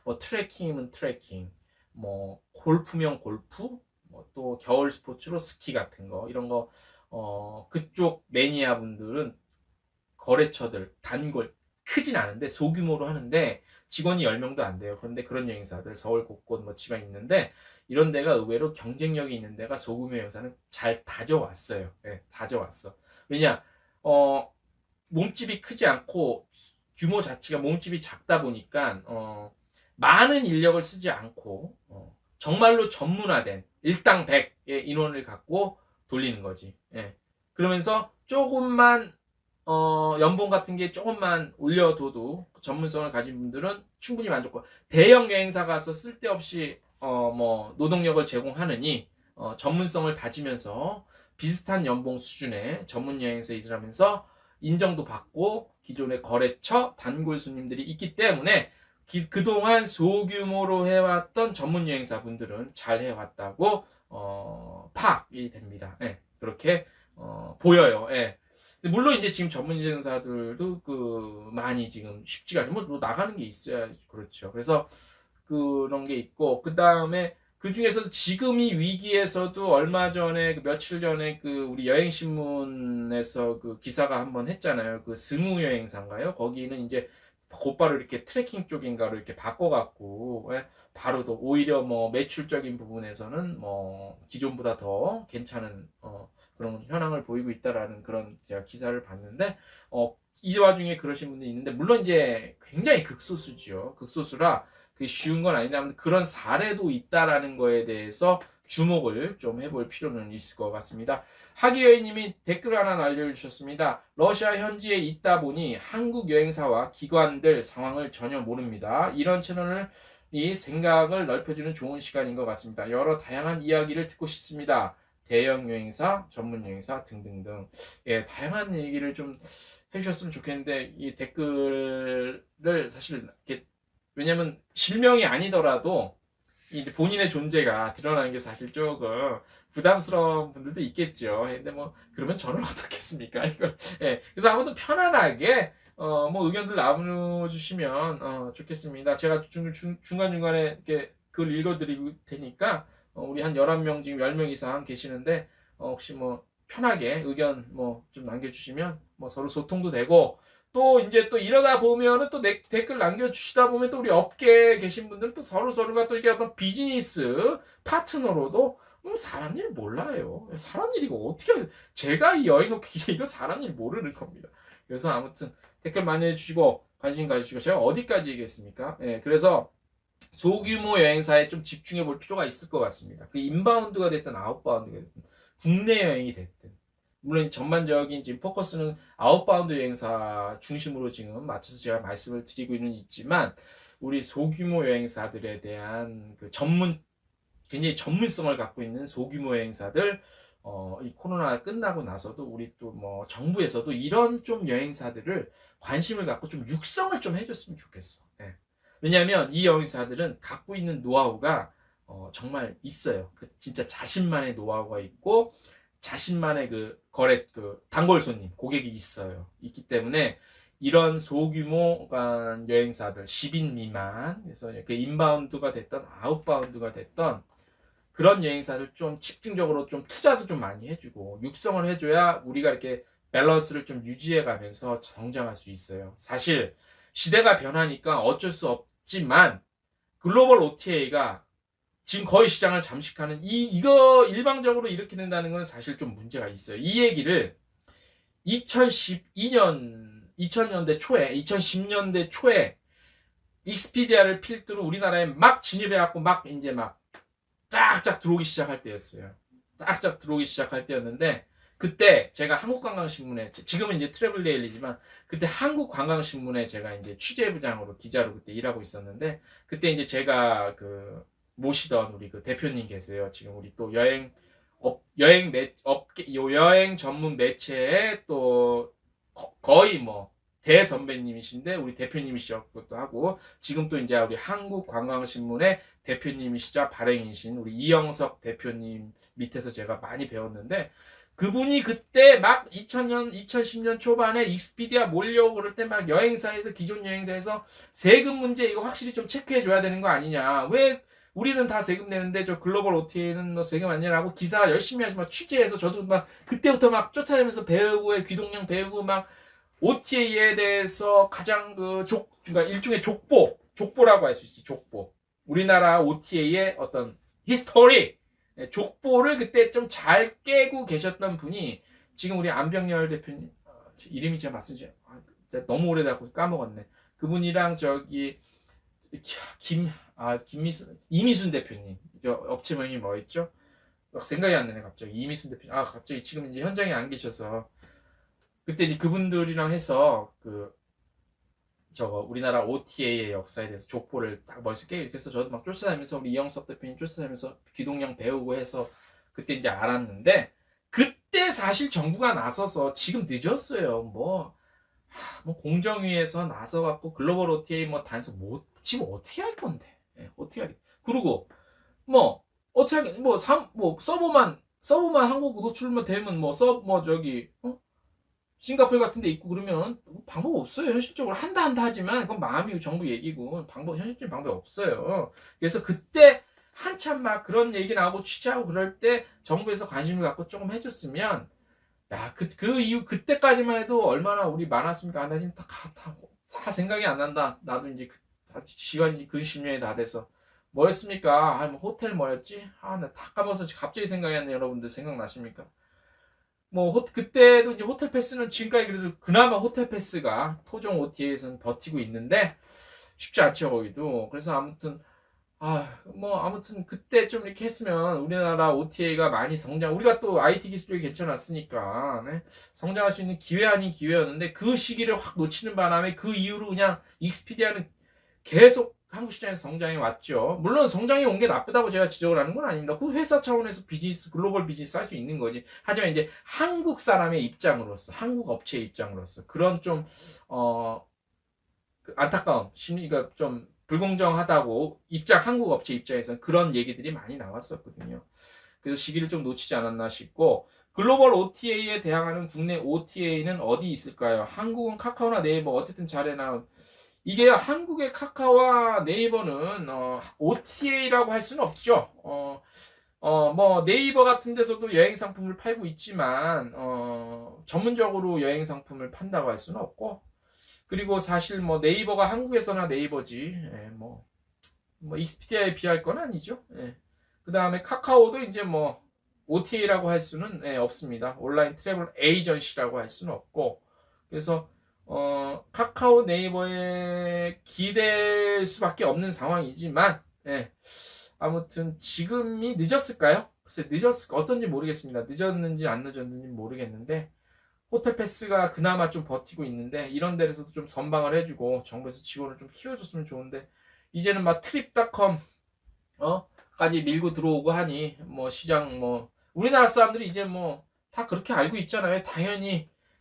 뭐 트레킹이면 트레킹, 뭐 골프면 골프, 뭐 또 겨울 스포츠로 스키 같은 거, 이런 거, 그쪽 매니아 분들은 거래처들, 단골, 크진 않은데 소규모로 하는데 직원이 10명도 안 돼요. 그런데 그런 여행사들 서울 곳곳 뭐 지방에 있는데, 이런 데가 의외로 경쟁력이 있는 데가 소규모 여행사는 잘 다져왔어요. 네, 다져왔어. 왜냐, 몸집이 크지 않고 규모 자체가 몸집이 작다 보니까 많은 인력을 쓰지 않고 정말로 전문화된 일당 100의 인원을 갖고 돌리는 거지. 예. 그러면서 조금만 연봉 같은 게 조금만 올려둬도 전문성을 가진 분들은 충분히 만족하고, 대형 여행사 가서 쓸데없이 뭐 노동력을 제공하느니 전문성을 다지면서 비슷한 연봉 수준의 전문 여행사에 일을 하면서 인정도 받고 기존의 거래처 단골 손님들이 있기 때문에 그동안 소규모로 해왔던 전문 여행사 분들은 잘 해왔다고 파악이 됩니다. 예, 그렇게 보여요. 예. 물론 이제 지금 전문 여행사들도 많이 지금 쉽지가 않죠. 뭐 나가는 게 있어야 그렇죠. 그래서 그런 게 있고, 그 다음에 그 중에서 지금이 위기에서도 얼마 전에 며칠 전에 우리 여행신문에서 기사가 한번 했잖아요. 스무 여행사인가요? 거기는 이제 곧바로 이렇게 트래킹 쪽인가로 이렇게 바꿔갖고, 바로도 오히려 뭐 매출적인 부분에서는 뭐 기존보다 더 괜찮은 그런 현황을 보이고 있다라는 그런 제가 기사를 봤는데, 이 와중에 그러신 분들이 있는데, 물론 이제 굉장히 극소수죠. 극소수라 쉬운 건 아닌데, 아무튼 그런 사례도 있다라는 거에 대해서 주목을 좀 해볼 필요는 있을 것 같습니다. 하기여인님이 댓글 하나 알려주셨습니다. 러시아 현지에 있다 보니 한국 여행사와 기관들 상황을 전혀 모릅니다. 이런 채널을 이 생각을 넓혀주는 좋은 시간인 것 같습니다. 여러 다양한 이야기를 듣고 싶습니다. 대형 여행사, 전문 여행사 등등등, 예, 다양한 얘기를 좀 해주셨으면 좋겠는데, 이 댓글을 사실 이렇게, 왜냐면 실명이 아니더라도 이제 본인의 존재가 드러나는 게 사실 조금 부담스러운 분들도 있겠죠. 근데 뭐 그러면 저는 어떻겠습니까? 이걸, 예, 그래서 아무튼 편안하게 뭐 의견들 나눠주시면 좋겠습니다. 제가 중간중간에 이렇게 글 읽어드릴 테니까 우리 한 11명 지금 10명 이상 계시는데 혹시 뭐 편하게 의견 뭐 좀 남겨주시면 뭐 서로 소통도 되고, 또 이제 또 이러다 보면은 또 댓글 남겨주시다 보면 또 우리 업계에 계신 분들은 또 서로가 또 이렇게 어떤 비즈니스 파트너로도 사람 일 몰라요. 사람 일 이거 어떻게, 제가 이 여행 이거 사람 일 모르는 겁니다. 그래서 아무튼 댓글 많이 해주시고 관심 가져주시고, 제가 어디까지 얘기했습니까? 예, 그래서 소규모 여행사에 좀 집중해 볼 필요가 있을 것 같습니다. 그 인바운드가 됐든 아웃바운드가 됐든 국내 여행이 됐든 물론 전반적인 지금 포커스는 아웃바운드 여행사 중심으로 지금 맞춰서 제가 말씀을 드리고는 있지만 우리 소규모 여행사들에 대한 그 굉장히 전문성을 갖고 있는 소규모 여행사들 이 코로나 끝나고 나서도 우리 또 뭐 정부에서도 이런 좀 여행사들을 관심을 갖고 좀 육성을 좀 해줬으면 좋겠어. 예. 왜냐하면 이 여행사들은 갖고 있는 노하우가 정말 있어요. 진짜 자신만의 노하우가 있고 자신만의 그 단골 손님 고객이 있기 때문에 이런 소규모 여행사들 10인 미만 그래서 그 인바운드가 됐던 아웃바운드가 됐던 그런 여행사를 좀 집중적으로 좀 투자도 좀 많이 해주고 육성을 해줘야 우리가 이렇게 밸런스를 좀 유지해가면서 성장할 수 있어요. 사실 시대가 변하니까 어쩔 수 없지만 글로벌 OTA가 지금 거의 시장을 잠식하는 이거 일방적으로 이렇게 된다는 건 사실 좀 문제가 있어요. 이 얘기를 2000년대 초에 2010년대 초에 익스피디아를 필두로 우리나라에 막 진입해갖고 막 이제 막 쫙쫙 들어오기 시작할 때였어요. 쫙쫙 들어오기 시작할 때였는데 그때 제가 한국관광신문에 지금은 이제 트래블데일리지만 그때 한국관광신문에 제가 이제 취재부장으로 기자로 그때 일하고 있었는데 그때 이제 제가 그 모시던 우리 그 대표님 계세요. 지금 우리 또 여행 전문 매체에 또 거의 뭐 대선배님이신데 우리 대표님이셨기도 하고 지금 또 이제 우리 한국관광신문의 대표님이시자 발행이신 우리 이영석 대표님 밑에서 제가 많이 배웠는데 그분이 그때 막 2000년, 2010년 초반에 익스피디아 몰려오고 그럴 때 막 기존 여행사에서 세금 문제 이거 확실히 좀 체크해줘야 되는 거 아니냐. 왜 우리는 다 세금 내는데 저 글로벌 OTA는 뭐 세금 안 내라고 기사 열심히 하지만 취재해서 저도 막 그때부터 막 쫓아다니면서 배우고 귀동량 배우고 막 OTA에 대해서 가장 그러니까 일종의 족보라고 할 수 있지. 족보. 우리나라 OTA의 어떤 히스토리, 족보를 그때 좀 잘 깨고 계셨던 분이 지금 우리 안병열 대표님 이름이 제가 맞는지 너무 오래돼서 까먹었네. 그분이랑 저기 이미순 대표님 업체명이 뭐였죠? 생각이 안 나네 갑자기. 이미순 대표님 갑자기 지금 이제 현장에 안 계셔서 그때 이제 그분들이랑 해서 우리나라 OTA의 역사에 대해서 족보를 딱 머릿속에 깨고 그래서 저도 막 쫓아다니면서 우리 이영섭 대표님 쫓아다니면서 귀동량 배우고 해서 그때 이제 알았는데 그때 사실 정부가 나서서 지금 늦었어요. 뭐 공정위에서 나서갖고 글로벌 OTA 뭐 단속 지금 어떻게 할 건데? 어떻게 하겠? 그리고 뭐 어떻게 하겠? 뭐 서버만 한국 노출만 되면 싱가포르 같은 데 있고 그러면 방법 없어요. 현실적으로 한다 하지만 그건 마음이고 정부 얘기고 현실적인 방법이 없어요. 그래서 그때 한참 막 그런 얘기 나오고 취재하고 그럴 때 정부에서 관심을 갖고 조금 해줬으면 그 이후 그때까지만 해도 얼마나 우리 많았습니까? 나 지금 다 생각이 안 난다. 나도 이제 시간이 근 10년이 다 돼서 뭐였습니까? 뭐 호텔 뭐였지? 나 다 까먹어서 갑자기 생각이 안 나요. 여러분들 생각나십니까? 그때도 이제 호텔 패스는 지금까지 그래도 그나마 호텔 패스가 토종 OTA에서는 버티고 있는데 쉽지 않죠, 거기도. 그래서 아무튼 그때 좀 이렇게 했으면 우리나라 OTA가 많이 우리가 또 IT 기술이 괜찮았으니까, 성장할 수 있는 기회 아닌 기회였는데 그 시기를 확 놓치는 바람에 그 이후로 그냥 익스피디아는 계속 한국 시장에서 성장해 왔죠. 물론 성장이 온 게 나쁘다고 제가 지적을 하는 건 아닙니다. 그 회사 차원에서 글로벌 비즈니스 할 수 있는 거지. 하지만 이제 한국 사람의 입장으로서, 한국 업체의 입장으로서 그런 좀 안타까운 심리가 좀 불공정하다고 한국 업체 입장에서는 그런 얘기들이 많이 나왔었거든요. 그래서 시기를 좀 놓치지 않았나 싶고 글로벌 OTA에 대항하는 국내 OTA는 어디 있을까요? 한국은 카카오나 네이버 어쨌든 잘해나온 이게 한국의 카카오와 네이버는 OTA라고 할 수는 없죠. 뭐 네이버 같은 데서도 여행 상품을 팔고 있지만 전문적으로 여행 상품을 판다고 할 수는 없고 그리고 사실 뭐 네이버가 한국에서나 네이버지 뭐 익스피디아에 비할 건 아니죠. 그 다음에 카카오도 이제 뭐 OTA라고 할 수는 없습니다. 온라인 트래블 에이전시라고 할 수는 없고 그래서 카카오 네이버에 기댈 수밖에 없는 상황이지만, 예, 아무튼 지금이 늦었을까요? 글쎄 늦었을까 어떤지 모르겠습니다. 늦었는지 안 늦었는지 모르겠는데 호텔 패스가 그나마 좀 버티고 있는데 이런 데에서도 좀 선방을 해주고 정부에서 지원을 좀 키워줬으면 좋은데 이제는 막 트립닷컴 까지 밀고 들어오고 하니 뭐 시장 뭐 우리나라 사람들이 이제 뭐 다 그렇게 알고 있잖아요.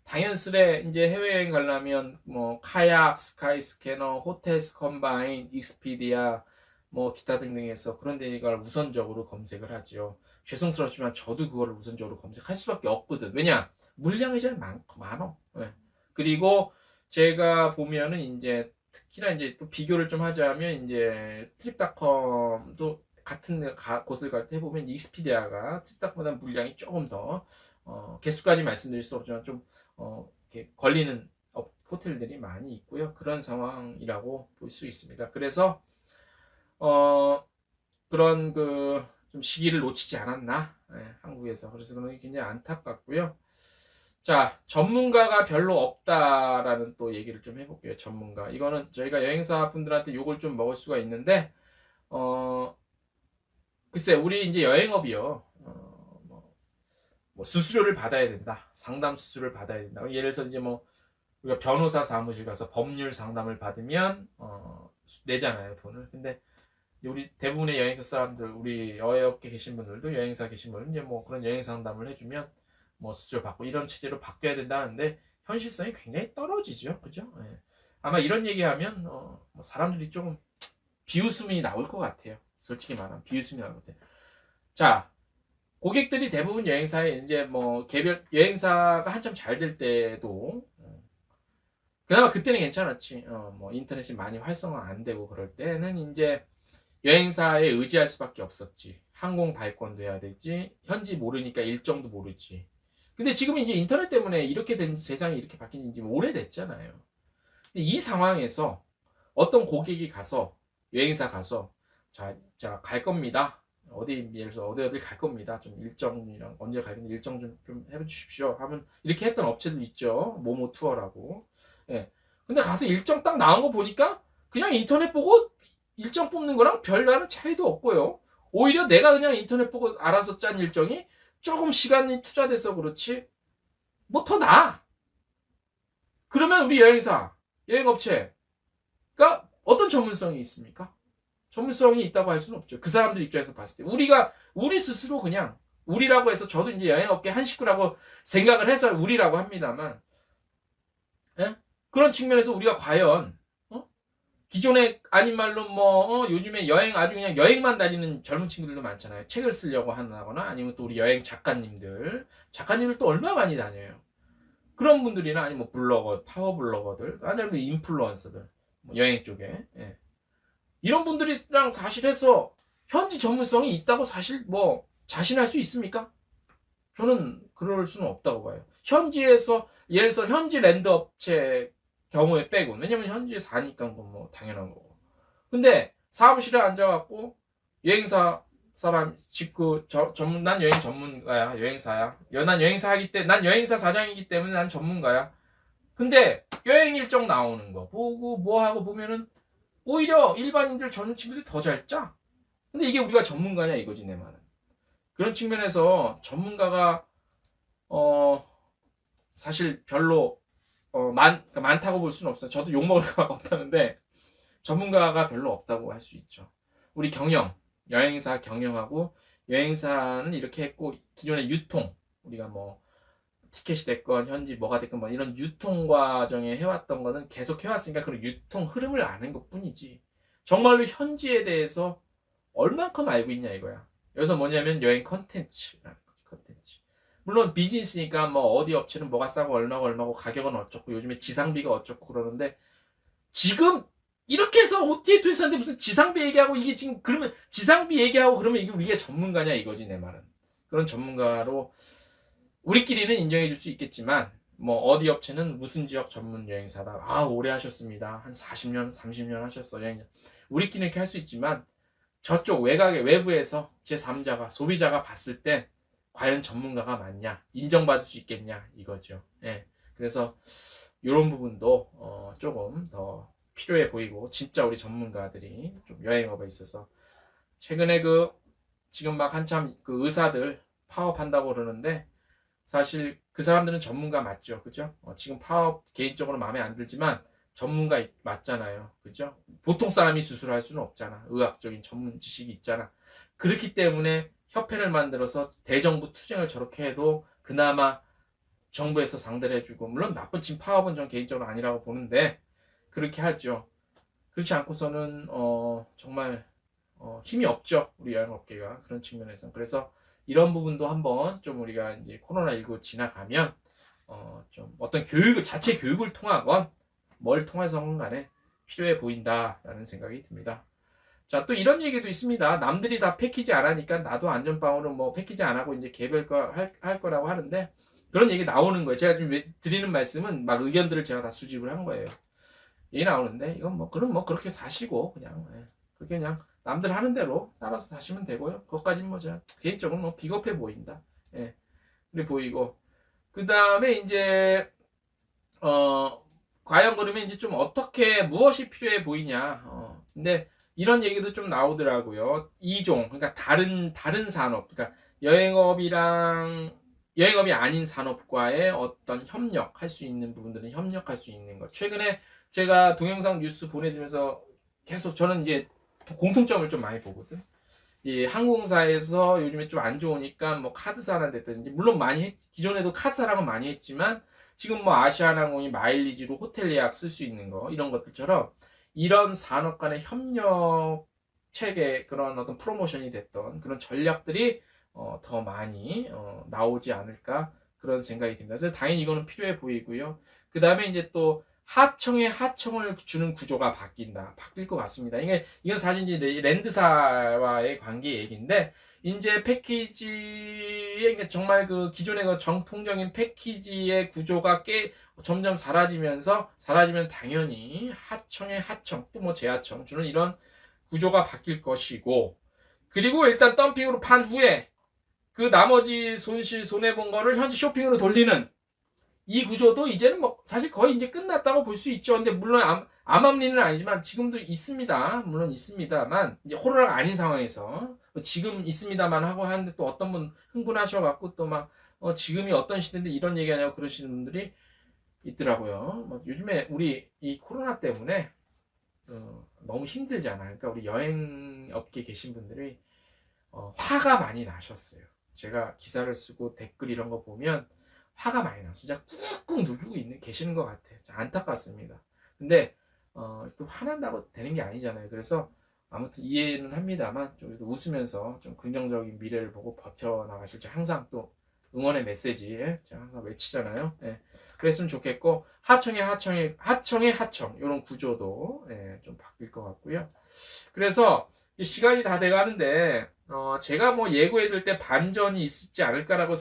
당연스레 이제 해외여행 가려면 뭐 카약, 스카이스캐너, 호텔스 컴바인, 익스피디아 뭐 기타 등등해서 그런 데를 우선적으로 검색을 하죠. 죄송스럽지만 저도 그거를 우선적으로 검색할 수밖에 없거든. 왜냐? 물량이 제일 많어. 네. 그리고 제가 보면은 이제 특히나 이제 또 비교를 좀 하자면 이제 트립닷컴도 같은 곳을 갈 때 해보면 익스피디아가 트립닷컴보다 물량이 조금 더 개수까지 말씀드릴 수 없지만 좀 이렇게 걸리는 호텔들이 많이 있고요. 그런 상황이라고 볼 수 있습니다. 그래서 그런 좀 시기를 놓치지 않았나 한국에서 그래서 그런 게 굉장히 안타깝고요. 자, 전문가가 별로 없다라는 또 얘기를 좀 해볼게요. 전문가. 이거는 저희가 여행사 분들한테 욕을 좀 먹을 수가 있는데, 글쎄, 우리 이제 여행업이요. 뭐 수수료를 받아야 된다. 상담 수수료를 받아야 된다. 예를 들어서 이제 뭐, 우리가 변호사 사무실 가서 법률 상담을 받으면, 내잖아요, 돈을. 근데 우리 대부분의 여행사 사람들, 우리 여행업계 계신 분들도 여행사 계신 분은 이제 뭐 그런 여행 상담을 해주면 뭐 수수료 받고 이런 체제로 바뀌어야 된다는데 현실성이 굉장히 떨어지죠, 그죠? 예. 아마 이런 얘기하면 뭐 사람들이 조금 비웃음이 나올 것 같아요. 솔직히 말하면 비웃음이 나올 것 같아요. 자, 고객들이 대부분 여행사에 이제 뭐 개별 여행사가 한참 잘 될 때도 그나마 그때는 괜찮았지. 뭐 인터넷이 많이 활성화 안 되고 그럴 때는 이제 여행사에 의지할 수밖에 없었지. 항공 발권도 해야 되지. 현지 모르니까 일정도 모르지. 근데 지금 이제 인터넷 때문에 이렇게 된 세상이 이렇게 바뀐 지 오래됐잖아요. 근데 이 상황에서 어떤 고객이 가서 여행사 가서 자 갈 겁니다. 예를 들어서 어디 갈 겁니다. 좀 일정이랑 언제 갈 건데 일정 좀 해주십시오. 하면 이렇게 했던 업체도 있죠. 모모 투어라고. 예. 근데 가서 일정 딱 나온 거 보니까 그냥 인터넷 보고 일정 뽑는 거랑 별다른 차이도 없고요. 오히려 내가 그냥 인터넷 보고 알아서 짠 일정이 조금 시간이 투자돼서 그렇지 뭐 더 나아. 그러면 우리 여행사, 여행업체가 어떤 전문성이 있습니까? 전문성이 있다고 할 수는 없죠. 그 사람들 입장에서 봤을 때 우리 스스로 그냥 우리라고 해서 저도 이제 여행업계 한 식구라고 생각을 해서 우리라고 합니다만 예? 그런 측면에서 우리가 과연 기존에 아닌 말로 요즘에 여행 아주 그냥 여행만 다니는 젊은 친구들도 많잖아요. 책을 쓰려고 한다거나 아니면 또 우리 여행 작가님들 또 얼마나 많이 다녀요. 그런 분들이나 아니면 뭐 블로거, 파워 블로거들, 아니면 인플루언서들, 뭐 여행 쪽에 이런 분들이랑 사실 해서 현지 전문성이 있다고 사실 뭐 자신할 수 있습니까? 저는 그럴 수는 없다고 봐요. 현지에서 예를 들어서 현지 랜드 업체 경우에 빼고 왜냐면 현지에 사니까 뭐 당연한 거고. 근데 사무실에 앉아갖고 여행사 사람 직구 난 여행 전문가야 여행사야. 난 여행사 하기 때 난 여행사 사장이기 때문에 난 전문가야. 근데 여행 일정 나오는 거 보고 뭐 하고 보면은 오히려 일반인들 젊은 친구들이 더 잘 짜. 근데 이게 우리가 전문가냐 이거지 내 말은. 그런 측면에서 전문가가 사실 별로 많다고 볼 수는 없어요. 저도 욕먹을 것 같다는데 전문가가 별로 없다고 할 수 있죠. 우리 여행사 경영하고 여행사는 이렇게 했고 기존의 유통 우리가 뭐 티켓이 됐건 현지 뭐가 됐건 뭐 이런 유통 과정에 해왔던 거는 계속 해왔으니까 그런 유통 흐름을 아는 것 뿐이지 정말로 현지에 대해서 얼만큼 알고 있냐 이거야. 여기서 뭐냐면 여행 컨텐츠라는 거지. 컨텐츠. 물론 비즈니스니까 뭐 어디 업체는 뭐가 싸고 얼마고 가격은 어쩌고 요즘에 지상비가 어쩌고 그러는데 지금 이렇게 해서 OTA 투에서는데 무슨 지상비 얘기하고 이게 지금 그러면 지상비 얘기하고 그러면 이게 우리가 전문가냐 이거지 내 말은. 그런 전문가로 우리끼리는 인정해 줄 수 있겠지만 뭐 어디 업체는 무슨 지역 전문 여행사다. 오래 하셨습니다. 한 40년 30년 하셨어요. 우리끼리는 이렇게 할 수 있지만 저쪽 외부에서 제3자가 소비자가 봤을 때 과연 전문가가 맞냐 인정받을 수 있겠냐 이거죠. 예. 그래서 이런 부분도 조금 더 필요해 보이고, 진짜 우리 전문가들이 좀 여행업에 있어서 최근에 지금 막 한참 의사들 파업한다고 그러는데, 사실 그 사람들은 전문가 맞죠, 그죠? 지금 파업 개인적으로 마음에 안 들지만 전문가 맞잖아요, 그죠? 보통 사람이 수술할 수는 없잖아. 의학적인 전문 지식이 있잖아. 그렇기 때문에 협회를 만들어서 대정부 투쟁을 저렇게 해도 그나마 정부에서 상대를 해주고, 물론 나쁜 지금 파업은 전 개인적으로 아니라고 보는데 그렇게 하죠. 그렇지 않고서는 정말 힘이 없죠, 우리 여행업계가. 그런 측면에서. 그래서 이런 부분도 한번 좀 우리가 이제 코로나19 지나가면 좀 어떤 자체 교육을 통하건 뭘 통해서건 간에 필요해 보인다라는 생각이 듭니다. 자, 또 이런 얘기도 있습니다. 남들이 다 패키지 안 하니까 나도 안전빵으로 뭐 패키지 안 하고 이제 개별 할 거라고 하는데, 그런 얘기 나오는 거예요. 제가 지금 드리는 말씀은 막 의견들을 제가 다 수집을 한 거예요. 얘기 나오는데, 이건 그럼 그렇게 사시고 그냥 그렇게 그냥 남들 하는 대로 따라서 사시면 되고요. 그것까지는 제가 개인적으로 비겁해 보인다. 예. 그래 보이고, 그 다음에 이제 과연 그러면 이제 좀 무엇이 필요해 보이냐. 근데 이런 얘기도 좀 나오더라고요. 이종, 그러니까 다른 산업, 그러니까 여행업이 아닌 산업과의 어떤 협력할 수 있는 부분들은 협력할 수 있는 것. 최근에 제가 동영상 뉴스 보내주면서 계속 저는 이제 공통점을 좀 많이 보거든. 이 항공사에서 요즘에 좀 안 좋으니까 카드사나 됐든지, 물론 기존에도 카드사랑은 많이 했지만 지금 아시아나항공이 마일리지로 호텔 예약 쓸 수 있는 거, 이런 것들처럼 이런 산업 간의 협력 체계, 그런 어떤 프로모션이 됐던 그런 전략들이 더 많이 나오지 않을까, 그런 생각이 듭니다. 그래서 당연히 이거는 필요해 보이고요. 그 다음에 이제 또 하청에 하청을 주는 구조가 바뀔 것 같습니다. 이건 사실 이제 랜드사와의 관계 얘기인데, 이제 패키지의 정말 기존의 정통적인 패키지의 구조가 점점 사라지면 당연히 하청에 하청, 또 재하청 주는 이런 구조가 바뀔 것이고, 그리고 일단 덤핑으로 판 후에 그 나머지 손해본 거를 현지 쇼핑으로 돌리는 이 구조도 이제는 사실 거의 이제 끝났다고 볼 수 있죠. 근데 물론 암암리는 아니지만 지금도 있습니다. 물론 있습니다만, 이제 코로나가 아닌 상황에서 지금 있습니다만 하고 하는데, 또 어떤 분 흥분하셔갖고 또 지금이 어떤 시대인데 이런 얘기하냐고 그러시는 분들이 있더라고요. 요즘에 우리 이 코로나 때문에 너무 힘들잖아요. 그러니까 우리 여행업계에 계신 분들이 화가 많이 나셨어요. 제가 기사를 쓰고 댓글 이런 거 보면 화가 많이 나서 진짜 꾹꾹 누르고 계시는 것 같아요. 안타깝습니다. 근데 또 화난다고 되는 게 아니잖아요. 그래서 아무튼 이해는 합니다만, 좀 웃으면서 좀 긍정적인 미래를 보고 버텨나가실 줄 항상 또 응원의 메시지 제가 항상 외치잖아요. 예. 그랬으면 좋겠고, 하청의 하청 이런 구조도 좀 바뀔 것 같고요. 그래서 시간이 다 돼가는데 제가 예고해둘 때 반전이 있지 않을까라고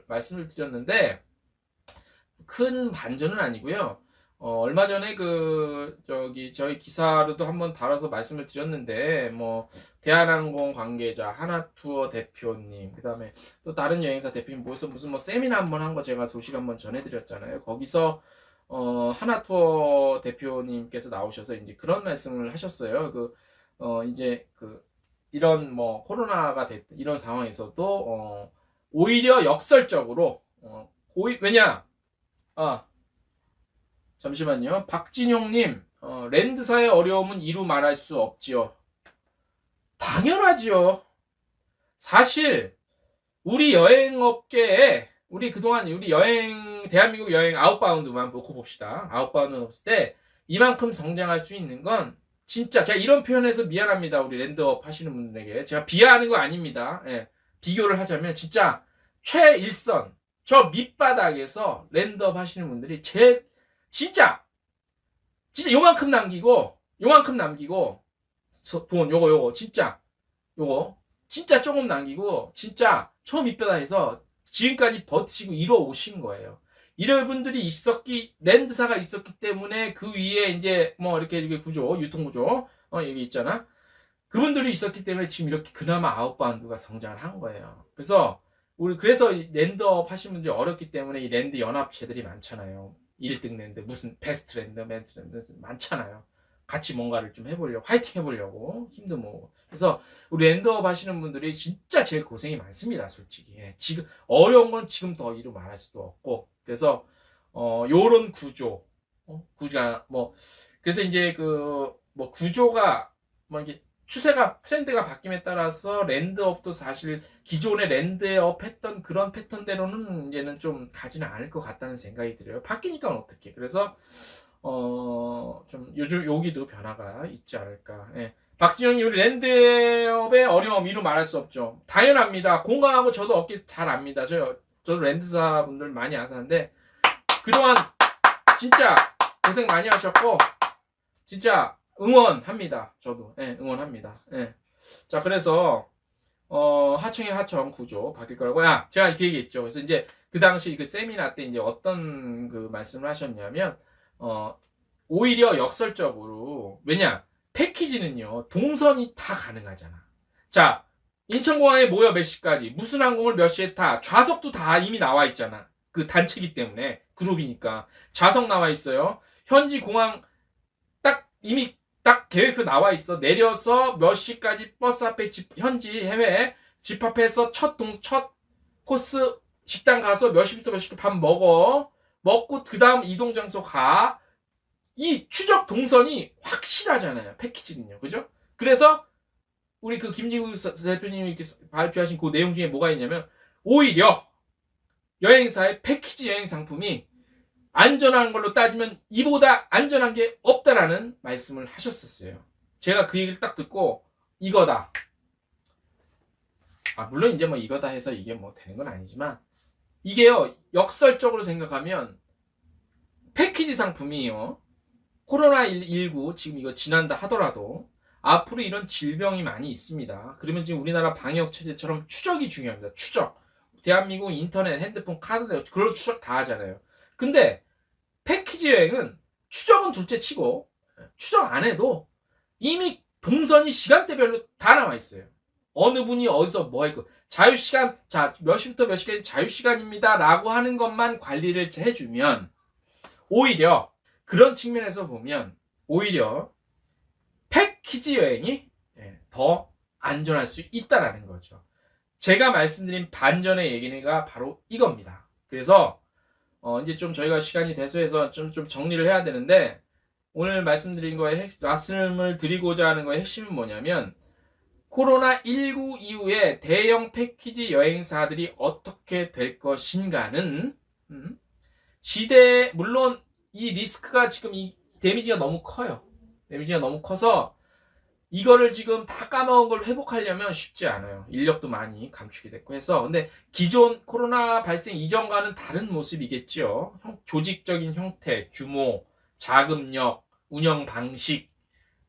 말씀을 드렸는데, 큰 반전은 아니고요. 얼마 전에 저희 기사로도 한번 다뤄서 말씀을 드렸는데, 대한항공 관계자, 하나투어 대표님, 그 다음에 또 다른 여행사 대표님 모여서 무슨 세미나 한번 한 거 제가 소식 한번 전해드렸잖아요. 거기서 하나투어 대표님께서 나오셔서 이제 그런 말씀을 하셨어요. 이제 이런 코로나가 됐던 이런 상황에서도 오히려 역설적으로 왜냐? 잠시만요. 박진용님, 랜드사의 어려움은 이루 말할 수 없지요. 당연하지요. 사실 우리 여행업계에 그동안 우리 대한민국 여행 아웃바운드만 놓고 봅시다. 아웃바운드 없을 때 이만큼 성장할 수 있는 건 진짜, 제가 이런 표현해서 미안합니다. 우리 랜드업 하시는 분들에게 제가 비하하는 거 아닙니다. 비교를 하자면 진짜 최일선, 저 밑바닥에서 랜드업 하시는 분들이 진짜 요만큼 남기고 돈 요거 진짜 조금 남기고 진짜 저 밑바닥에서 지금까지 버티시고 이뤄 오신 거예요. 이런 분들이 랜드사가 있었기 때문에 그 위에 이제 이렇게 유통 구조 여기 있잖아. 그분들이 있었기 때문에 지금 이렇게 그나마 아웃바운드가 성장을 한 거예요. 그래서 랜드업 하시는 분들이 어렵기 때문에 이 랜드 연합체들이 많잖아요. 1등 랜드, 무슨 베스트 랜드, 멘트 랜드 많잖아요. 같이 뭔가를 좀 해보려고, 화이팅 해보려고 힘도 모으고. 그래서 우리 랜드업 하시는 분들이 진짜 제일 고생이 많습니다, 솔직히. 예, 지금 어려운 건 지금 더 이루 말할 수도 없고. 그래서 요런 구조, 구조가 뭐 그래서 이제 그 뭐 구조가 뭐 이게 추세가 트렌드가 바뀜에 따라서 랜드업도 사실 기존의 랜드업 했던 그런 패턴대로는 이제는 좀 가지는 않을 것 같다는 생각이 들어요. 바뀌니까 어떻게. 그래서 좀 요즘 여기도 변화가 있지 않을까. 예. 박진영님, 우리 랜드업의 어려움 이루 말할 수 없죠. 당연합니다. 공감하고 저도 얻기 잘 압니다. 저도 랜드사 분들 많이 아시는데 그동안 진짜 고생 많이 하셨고 진짜 응원합니다. 저도 응원합니다. 예. 자, 그래서 하청의 하청 구조 바뀔 거라고. 제가 이렇게 얘기했죠. 그래서 이제 그 당시 그 세미나 때 이제 어떤 그 말씀을 하셨냐면 오히려 역설적으로, 왜냐 패키지는요 동선이 다 가능하잖아. 자, 인천공항에 모여 몇 시까지, 무슨 항공을 몇 시에 타, 좌석도 다 이미 나와 있잖아. 그 단체기 때문에 그룹이니까 좌석 나와 있어요. 현지 공항 딱 이미 딱 계획표 나와 있어. 내려서 몇 시까지 버스 앞에 현지 해외 집합해서 첫 코스 식당 가서 몇 시부터 몇 시까지 밥 먹고 그 다음 이동 장소 가. 이 추적 동선이 확실하잖아요, 패키지는요. 그죠? 그래서 우리 그 김진구 대표님이 이렇게 발표하신 그 내용 중에 뭐가 있냐면, 오히려 여행사의 패키지 여행 상품이 안전한 걸로 따지면 이보다 안전한 게 없다라는 말씀을 하셨었어요. 제가 그 얘기를 딱 듣고 이거다. 물론 이제 뭐 이거다 해서 이게 뭐 되는 건 아니지만, 이게요 역설적으로 생각하면 패키지 상품이요, 코로나19 지금 이거 지난다 하더라도 앞으로 이런 질병이 많이 있습니다. 그러면 지금 우리나라 방역 체제처럼 추적이 중요합니다. 추적. 대한민국 인터넷, 핸드폰, 카드, 그걸 추적 다 하잖아요. 근데 패키지 여행은 추적은 둘째 치고 추적 안 해도 이미 동선이 시간대별로 다 나와 있어요. 어느 분이 어디서 뭐 했고, 자유시간, 자, 몇 시부터 몇 시까지 자유시간입니다 라고 하는 것만 관리를 해주면, 오히려 그런 측면에서 보면 오히려 패키지 여행이 더 안전할 수 있다라는 거죠. 제가 말씀드린 반전의 얘기가 바로 이겁니다. 그래서 이제 좀 저희가 시간이 돼서해서 좀 정리를 해야 되는데, 오늘 말씀드린 거에 말씀을 드리고자 하는 거의 핵심은 뭐냐면, 코로나19 이후에 대형 패키지 여행사들이 어떻게 될 것인가는 시대에, 물론 이 리스크가 지금 이 데미지가 너무 커요. 데미지가 너무 커서 이거를 지금 다 까먹은 걸 회복하려면 쉽지 않아요. 인력도 많이 감축이 됐고 해서. 근데 기존 코로나 발생 이전과는 다른 모습이겠죠. 조직적인 형태, 규모, 자금력, 운영 방식,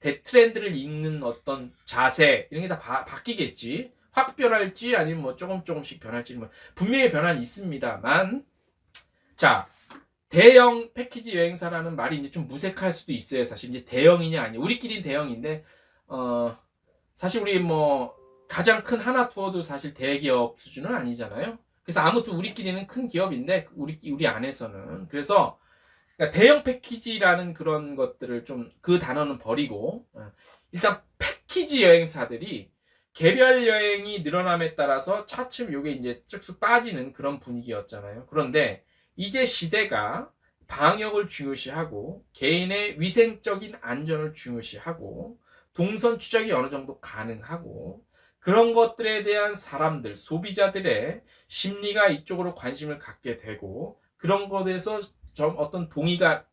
트렌드를 읽는 어떤 자세, 이런 게 다 바뀌겠지. 확 변할지 아니면 뭐 조금씩 변할지, 뭐 분명히 변화는 있습니다만, 자, 대형 패키지 여행사라는 말이 이제 좀 무색할 수도 있어요. 사실 이제 대형이냐 아니냐. 우리끼리는 대형인데, 사실 우리 뭐 가장 큰 하나 투어도 사실 대기업 수준은 아니잖아요. 그래서 아무튼 우리끼리는 큰 기업인데 우리 안에서는. 그래서 그러니까 대형 패키지라는 그런 것들을 좀, 그 단어는 버리고 일단 패키지 여행사들이 개별 여행이 늘어남에 따라서 차츰 요게 이제 쭉쭉 빠지는 그런 분위기였잖아요. 그런데 이제 시대가 방역을 중요시하고 개인의 위생적인 안전을 중요시하고 동선 추적이 어느 정도 가능하고, 그런 것들에 대한 사람들, 소비자들의 심리가 이쪽으로 관심을 갖게 되고, 그런 것에서 좀 어떤 동의가,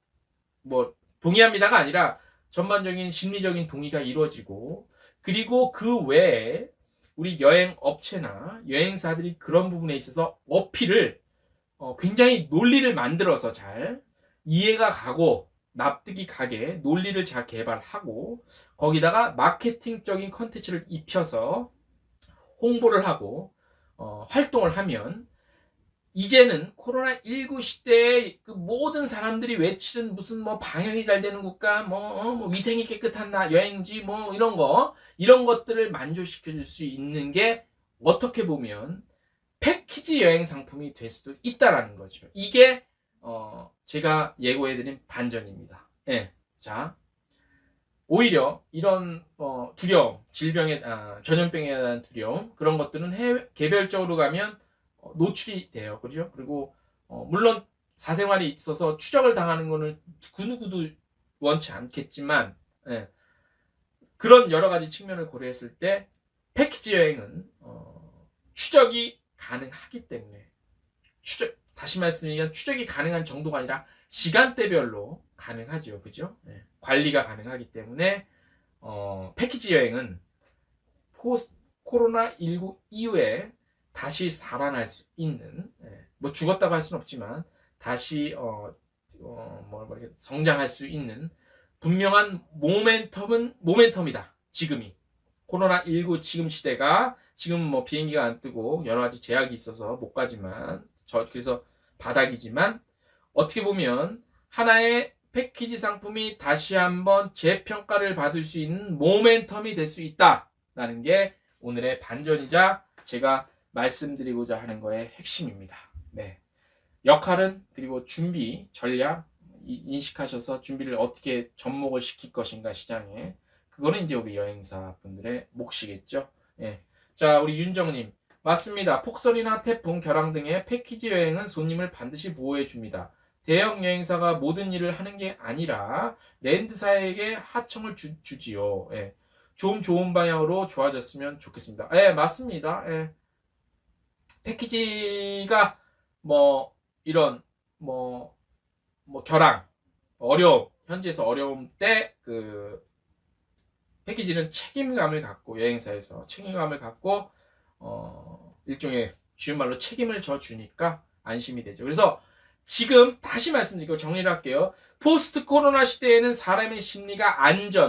뭐 동의합니다가 아니라 전반적인 심리적인 동의가 이루어지고, 그리고 그 외에 우리 여행 업체나 여행사들이 그런 부분에 있어서 어필을 굉장히 논리를 만들어서 잘 이해가 가고 납득이 가게 논리를 잘 개발하고, 거기다가 마케팅적인 컨텐츠를 입혀서 홍보를 하고 활동을 하면, 이제는 코로나19 시대에 그 모든 사람들이 외치는 무슨 뭐 방역이 잘 되는 국가, 뭐 위생이 깨끗한 여행지, 뭐 이런 것들을 만족시켜 줄 수 있는 게 어떻게 보면 패키지 여행 상품이 될 수도 있다라는 거죠. 이게 제가 예고해드린 반전입니다. 예. 자, 오히려 이런 두려움, 질병에 전염병에 대한 두려움 그런 것들은 개별적으로 가면 노출이 돼요. 그죠? 그리고 물론 사생활에 있어서 추적을 당하는 거는 그 누구도 원치 않겠지만 예, 그런 여러 가지 측면을 고려했을 때 패키지 여행은 추적이 가능하기 때문에 다시 말씀드리면 추적이 가능한 정도가 아니라 시간대별로 가능하죠. 그죠? 네. 관리가 가능하기 때문에 패키지 여행은 코로나19 이후에 다시 살아날 수 있는 뭐 죽었다고 할 수는 없지만 다시 성장할 수 있는 분명한 모멘텀이다. 지금이 코로나19 지금 시대가 지금 뭐 비행기가 안 뜨고 여러 가지 제약이 있어서 못 가지만 그래서 바닥이지만 어떻게 보면 하나의 패키지 상품이 다시 한번 재평가를 받을 수 있는 모멘텀이 될 수 있다라는 게 오늘의 반전이자 제가 말씀드리고자 하는 거의 핵심입니다. 네. 역할은 그리고 준비 전략 인식하셔서 준비를 어떻게 접목을 시킬 것인가 시장에 그거는 이제 우리 여행사 분들의 몫이겠죠. 예. 자, 우리 윤정님 맞습니다. 폭설이나 태풍, 결항 등의 패키지 여행은 손님을 반드시 보호해 줍니다. 대형 여행사가 모든 일을 하는 게 아니라 랜드사에게 하청을 주지요. 예. 좀 좋은 방향으로 좋아졌으면 좋겠습니다. 예, 맞습니다. 예. 패키지가 이런 결항, 어려움, 현지에서 어려움 때 패키지는 책임감을 갖고 여행사에서 책임감을 갖고 일종의 쉬운 말로 책임을 져주니까 안심이 되죠. 그래서 지금 다시 말씀드리고 정리를 할게요. 포스트 코로나 시대에는 사람의 심리가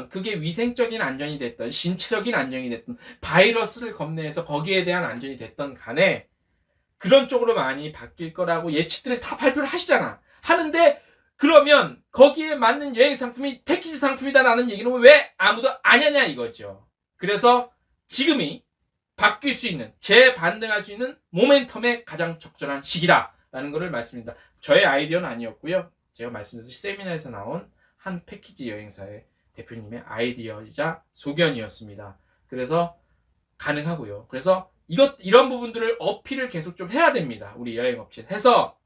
그게 위생적인 안전이 됐던 신체적인 안전이 됐던 바이러스를 겁내서 거기에 대한 안전이 됐던 간에 그런 쪽으로 많이 바뀔 거라고 예측들을 다 발표를 하는데 그러면 거기에 맞는 여행 상품이 패키지 상품이다라는 얘기는 왜 아무도 안 하냐 이거죠. 그래서 지금이 바뀔 수 있는 재반등할 수 있는 모멘텀의 가장 적절한 시기다라는 것을 말씀드립니다. 저의 아이디어는 아니었고요. 제가 말씀드린 세미나에서 나온 한 패키지 여행사의 대표님의 아이디어이자 소견이었습니다. 그래서 가능하고요. 그래서 이런 부분들을 어필을 계속 좀 해야 됩니다. 우리 여행업체 해서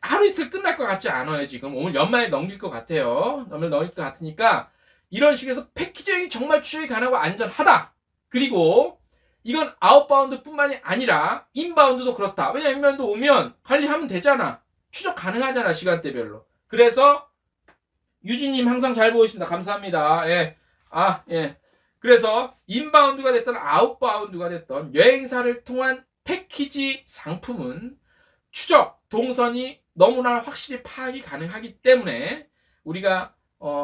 하루 이틀 끝날 것 같지 않아요. 지금 오늘 연말에 넘길 것 같아요. 넘길 것 같으니까 이런 식으로 해서 패키지 여행이 정말 추적이 가능하고 안전하다. 그리고 이건 아웃바운드 뿐만이 아니라 인바운드도 그렇다. 왜냐면 인바운드 오면 관리하면 되잖아. 추적 가능하잖아. 시간대별로. 그래서 유진님 항상 잘 보고 있습니다. 감사합니다. 예. 예. 그래서 인바운드가 됐던 아웃바운드가 됐던 여행사를 통한 패키지 상품은 추적, 동선이 너무나 확실히 파악이 가능하기 때문에 우리가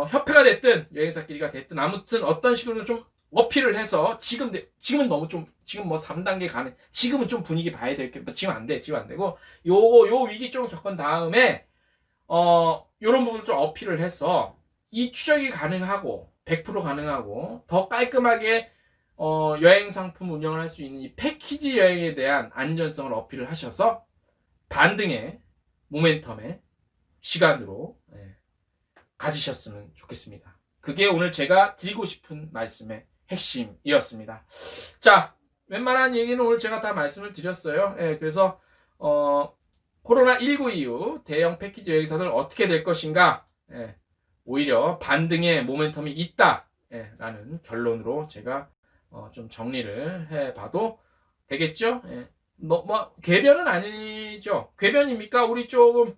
협회가 됐든 여행사끼리가 됐든 아무튼 어떤 식으로 좀 어필을 해서 지금은 너무 지금 3단계 가능. 지금은 좀 분위기 봐야 될 게 지금 안 되고 요 위기 좀 겪은 다음에 요런 부분을 좀 어필을 해서 이 추적이 가능하고 100% 가능하고 더 깔끔하게 여행 상품 운영을 할 수 있는 이 패키지 여행에 대한 안전성을 어필을 하셔서 반등의 모멘텀의 시간으로 가지셨으면 좋겠습니다. 그게 오늘 제가 드리고 싶은 말씀의 핵심이었습니다. 자, 웬만한 얘기는 오늘 제가 다 말씀을 드렸어요. 그래서 코로나19 이후 대형 패키지 여행사들 어떻게 될 것인가 오히려 반등의 모멘텀이 있다 라는 결론으로 제가 좀 정리를 해봐도 되겠죠. 궤변은 아니죠. 궤변입니까? 우리 조금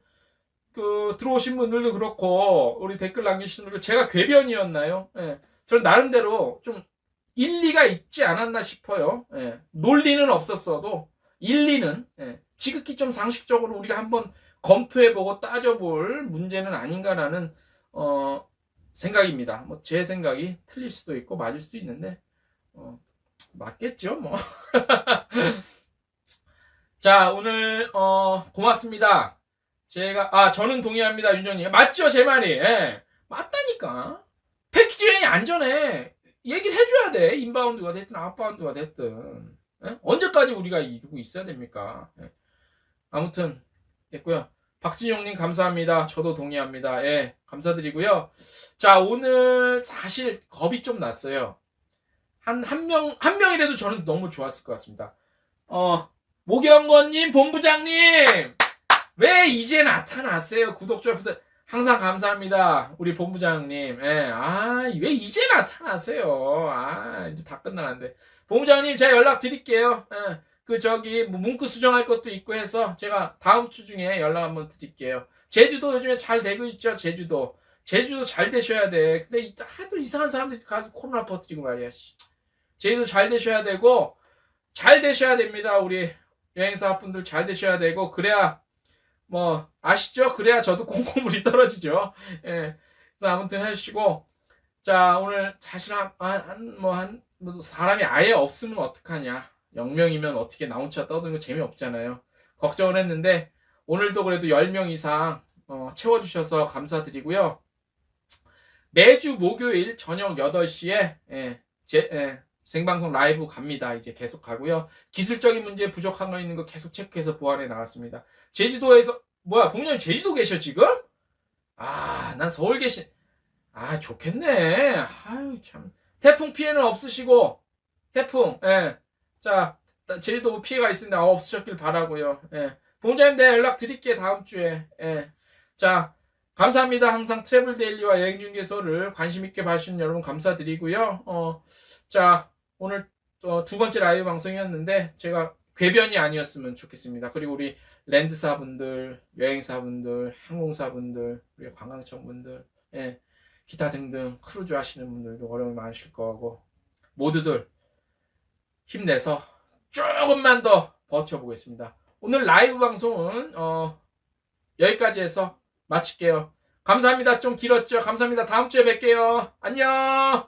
들어오신 분들도 그렇고 우리 댓글 남기신 분들도 제가 궤변이었나요? 저는 나름대로 좀 일리가 있지 않았나 싶어요. 논리는 없었어도 일리는 지극히 좀 상식적으로 우리가 한번 검토해보고 따져볼 문제는 아닌가라는 생각입니다. 제 생각이 틀릴 수도 있고 맞을 수도 있는데 맞겠죠 뭐. 자, 오늘 고맙습니다. 저는 동의합니다. 윤정님 맞죠 제 말이. 맞다니까. 패키지 여행이 안전해. 얘기를 해줘야 돼. 인바운드가 됐든 아웃바운드가 됐든 언제까지 우리가 이러고 있어야 됩니까? 아무튼 됐고요. 박진용님 감사합니다. 저도 동의합니다. 예, 감사드리고요. 자, 오늘 사실 겁이 좀 났어요. 한 명이라도 저는 너무 좋았을 것 같습니다. 모경건님, 본부장님, 왜 이제 나타났어요? 구독자, 항상 감사합니다. 우리 본부장님. 예, 왜 이제 나타나세요? 이제 다 끝나는데. 본부장님, 제가 연락 드릴게요. 예, 뭐 문구 수정할 것도 있고 해서 제가 다음 주 중에 연락 한번 드릴게요. 제주도 요즘에 잘 되고 있죠? 제주도 잘 되셔야 돼. 근데 하도 이상한 사람들이 가서 코로나 퍼뜨리고 말이야. 제주도 잘 되셔야 되고, 잘 되셔야 됩니다. 우리 여행사 분들 잘 되셔야 되고, 그래야 뭐 아시죠? 그래야 저도 콩고물이 떨어지죠. 예. 그래서 아무튼 해주시고, 자, 오늘 사실 사람이 아예 없으면 어떡하냐. 0명이면 어떻게 나 혼자 떠드는 거 재미없잖아요. 걱정을 했는데 오늘도 그래도 10명 이상 채워주셔서 감사드리고요. 매주 목요일 저녁 8시에 생방송 라이브 갑니다. 이제 계속 가고요. 기술적인 문제 부족한 거 있는 거 계속 체크해서 보완해 나갔습니다. 제주도에서 봉장님 제주도 계셔 지금? 난 서울 계신. 좋겠네. 아유 참. 태풍 피해는 없으시고 태풍. 예. 자, 제주도 피해가 있습니다. 없으셨길 바라고요. 예. 봉장님 내가 연락 드릴게 다음 주에. 예. 자, 감사합니다. 항상 트래블 데일리와 여행 중개소를 관심 있게 봐주신 여러분 감사드리고요. 자, 오늘 두 번째 라이브 방송이었는데 제가 궤변이 아니었으면 좋겠습니다. 그리고 우리 랜드사분들, 여행사분들, 항공사분들, 우리 관광청분들, 예, 기타 등등 크루즈 하시는 분들도 어려움이 많으실 거고 모두들 힘내서 조금만 더 버텨보겠습니다. 오늘 라이브 방송은 여기까지 해서 마칠게요. 감사합니다. 좀 길었죠? 감사합니다. 다음 주에 뵐게요. 안녕.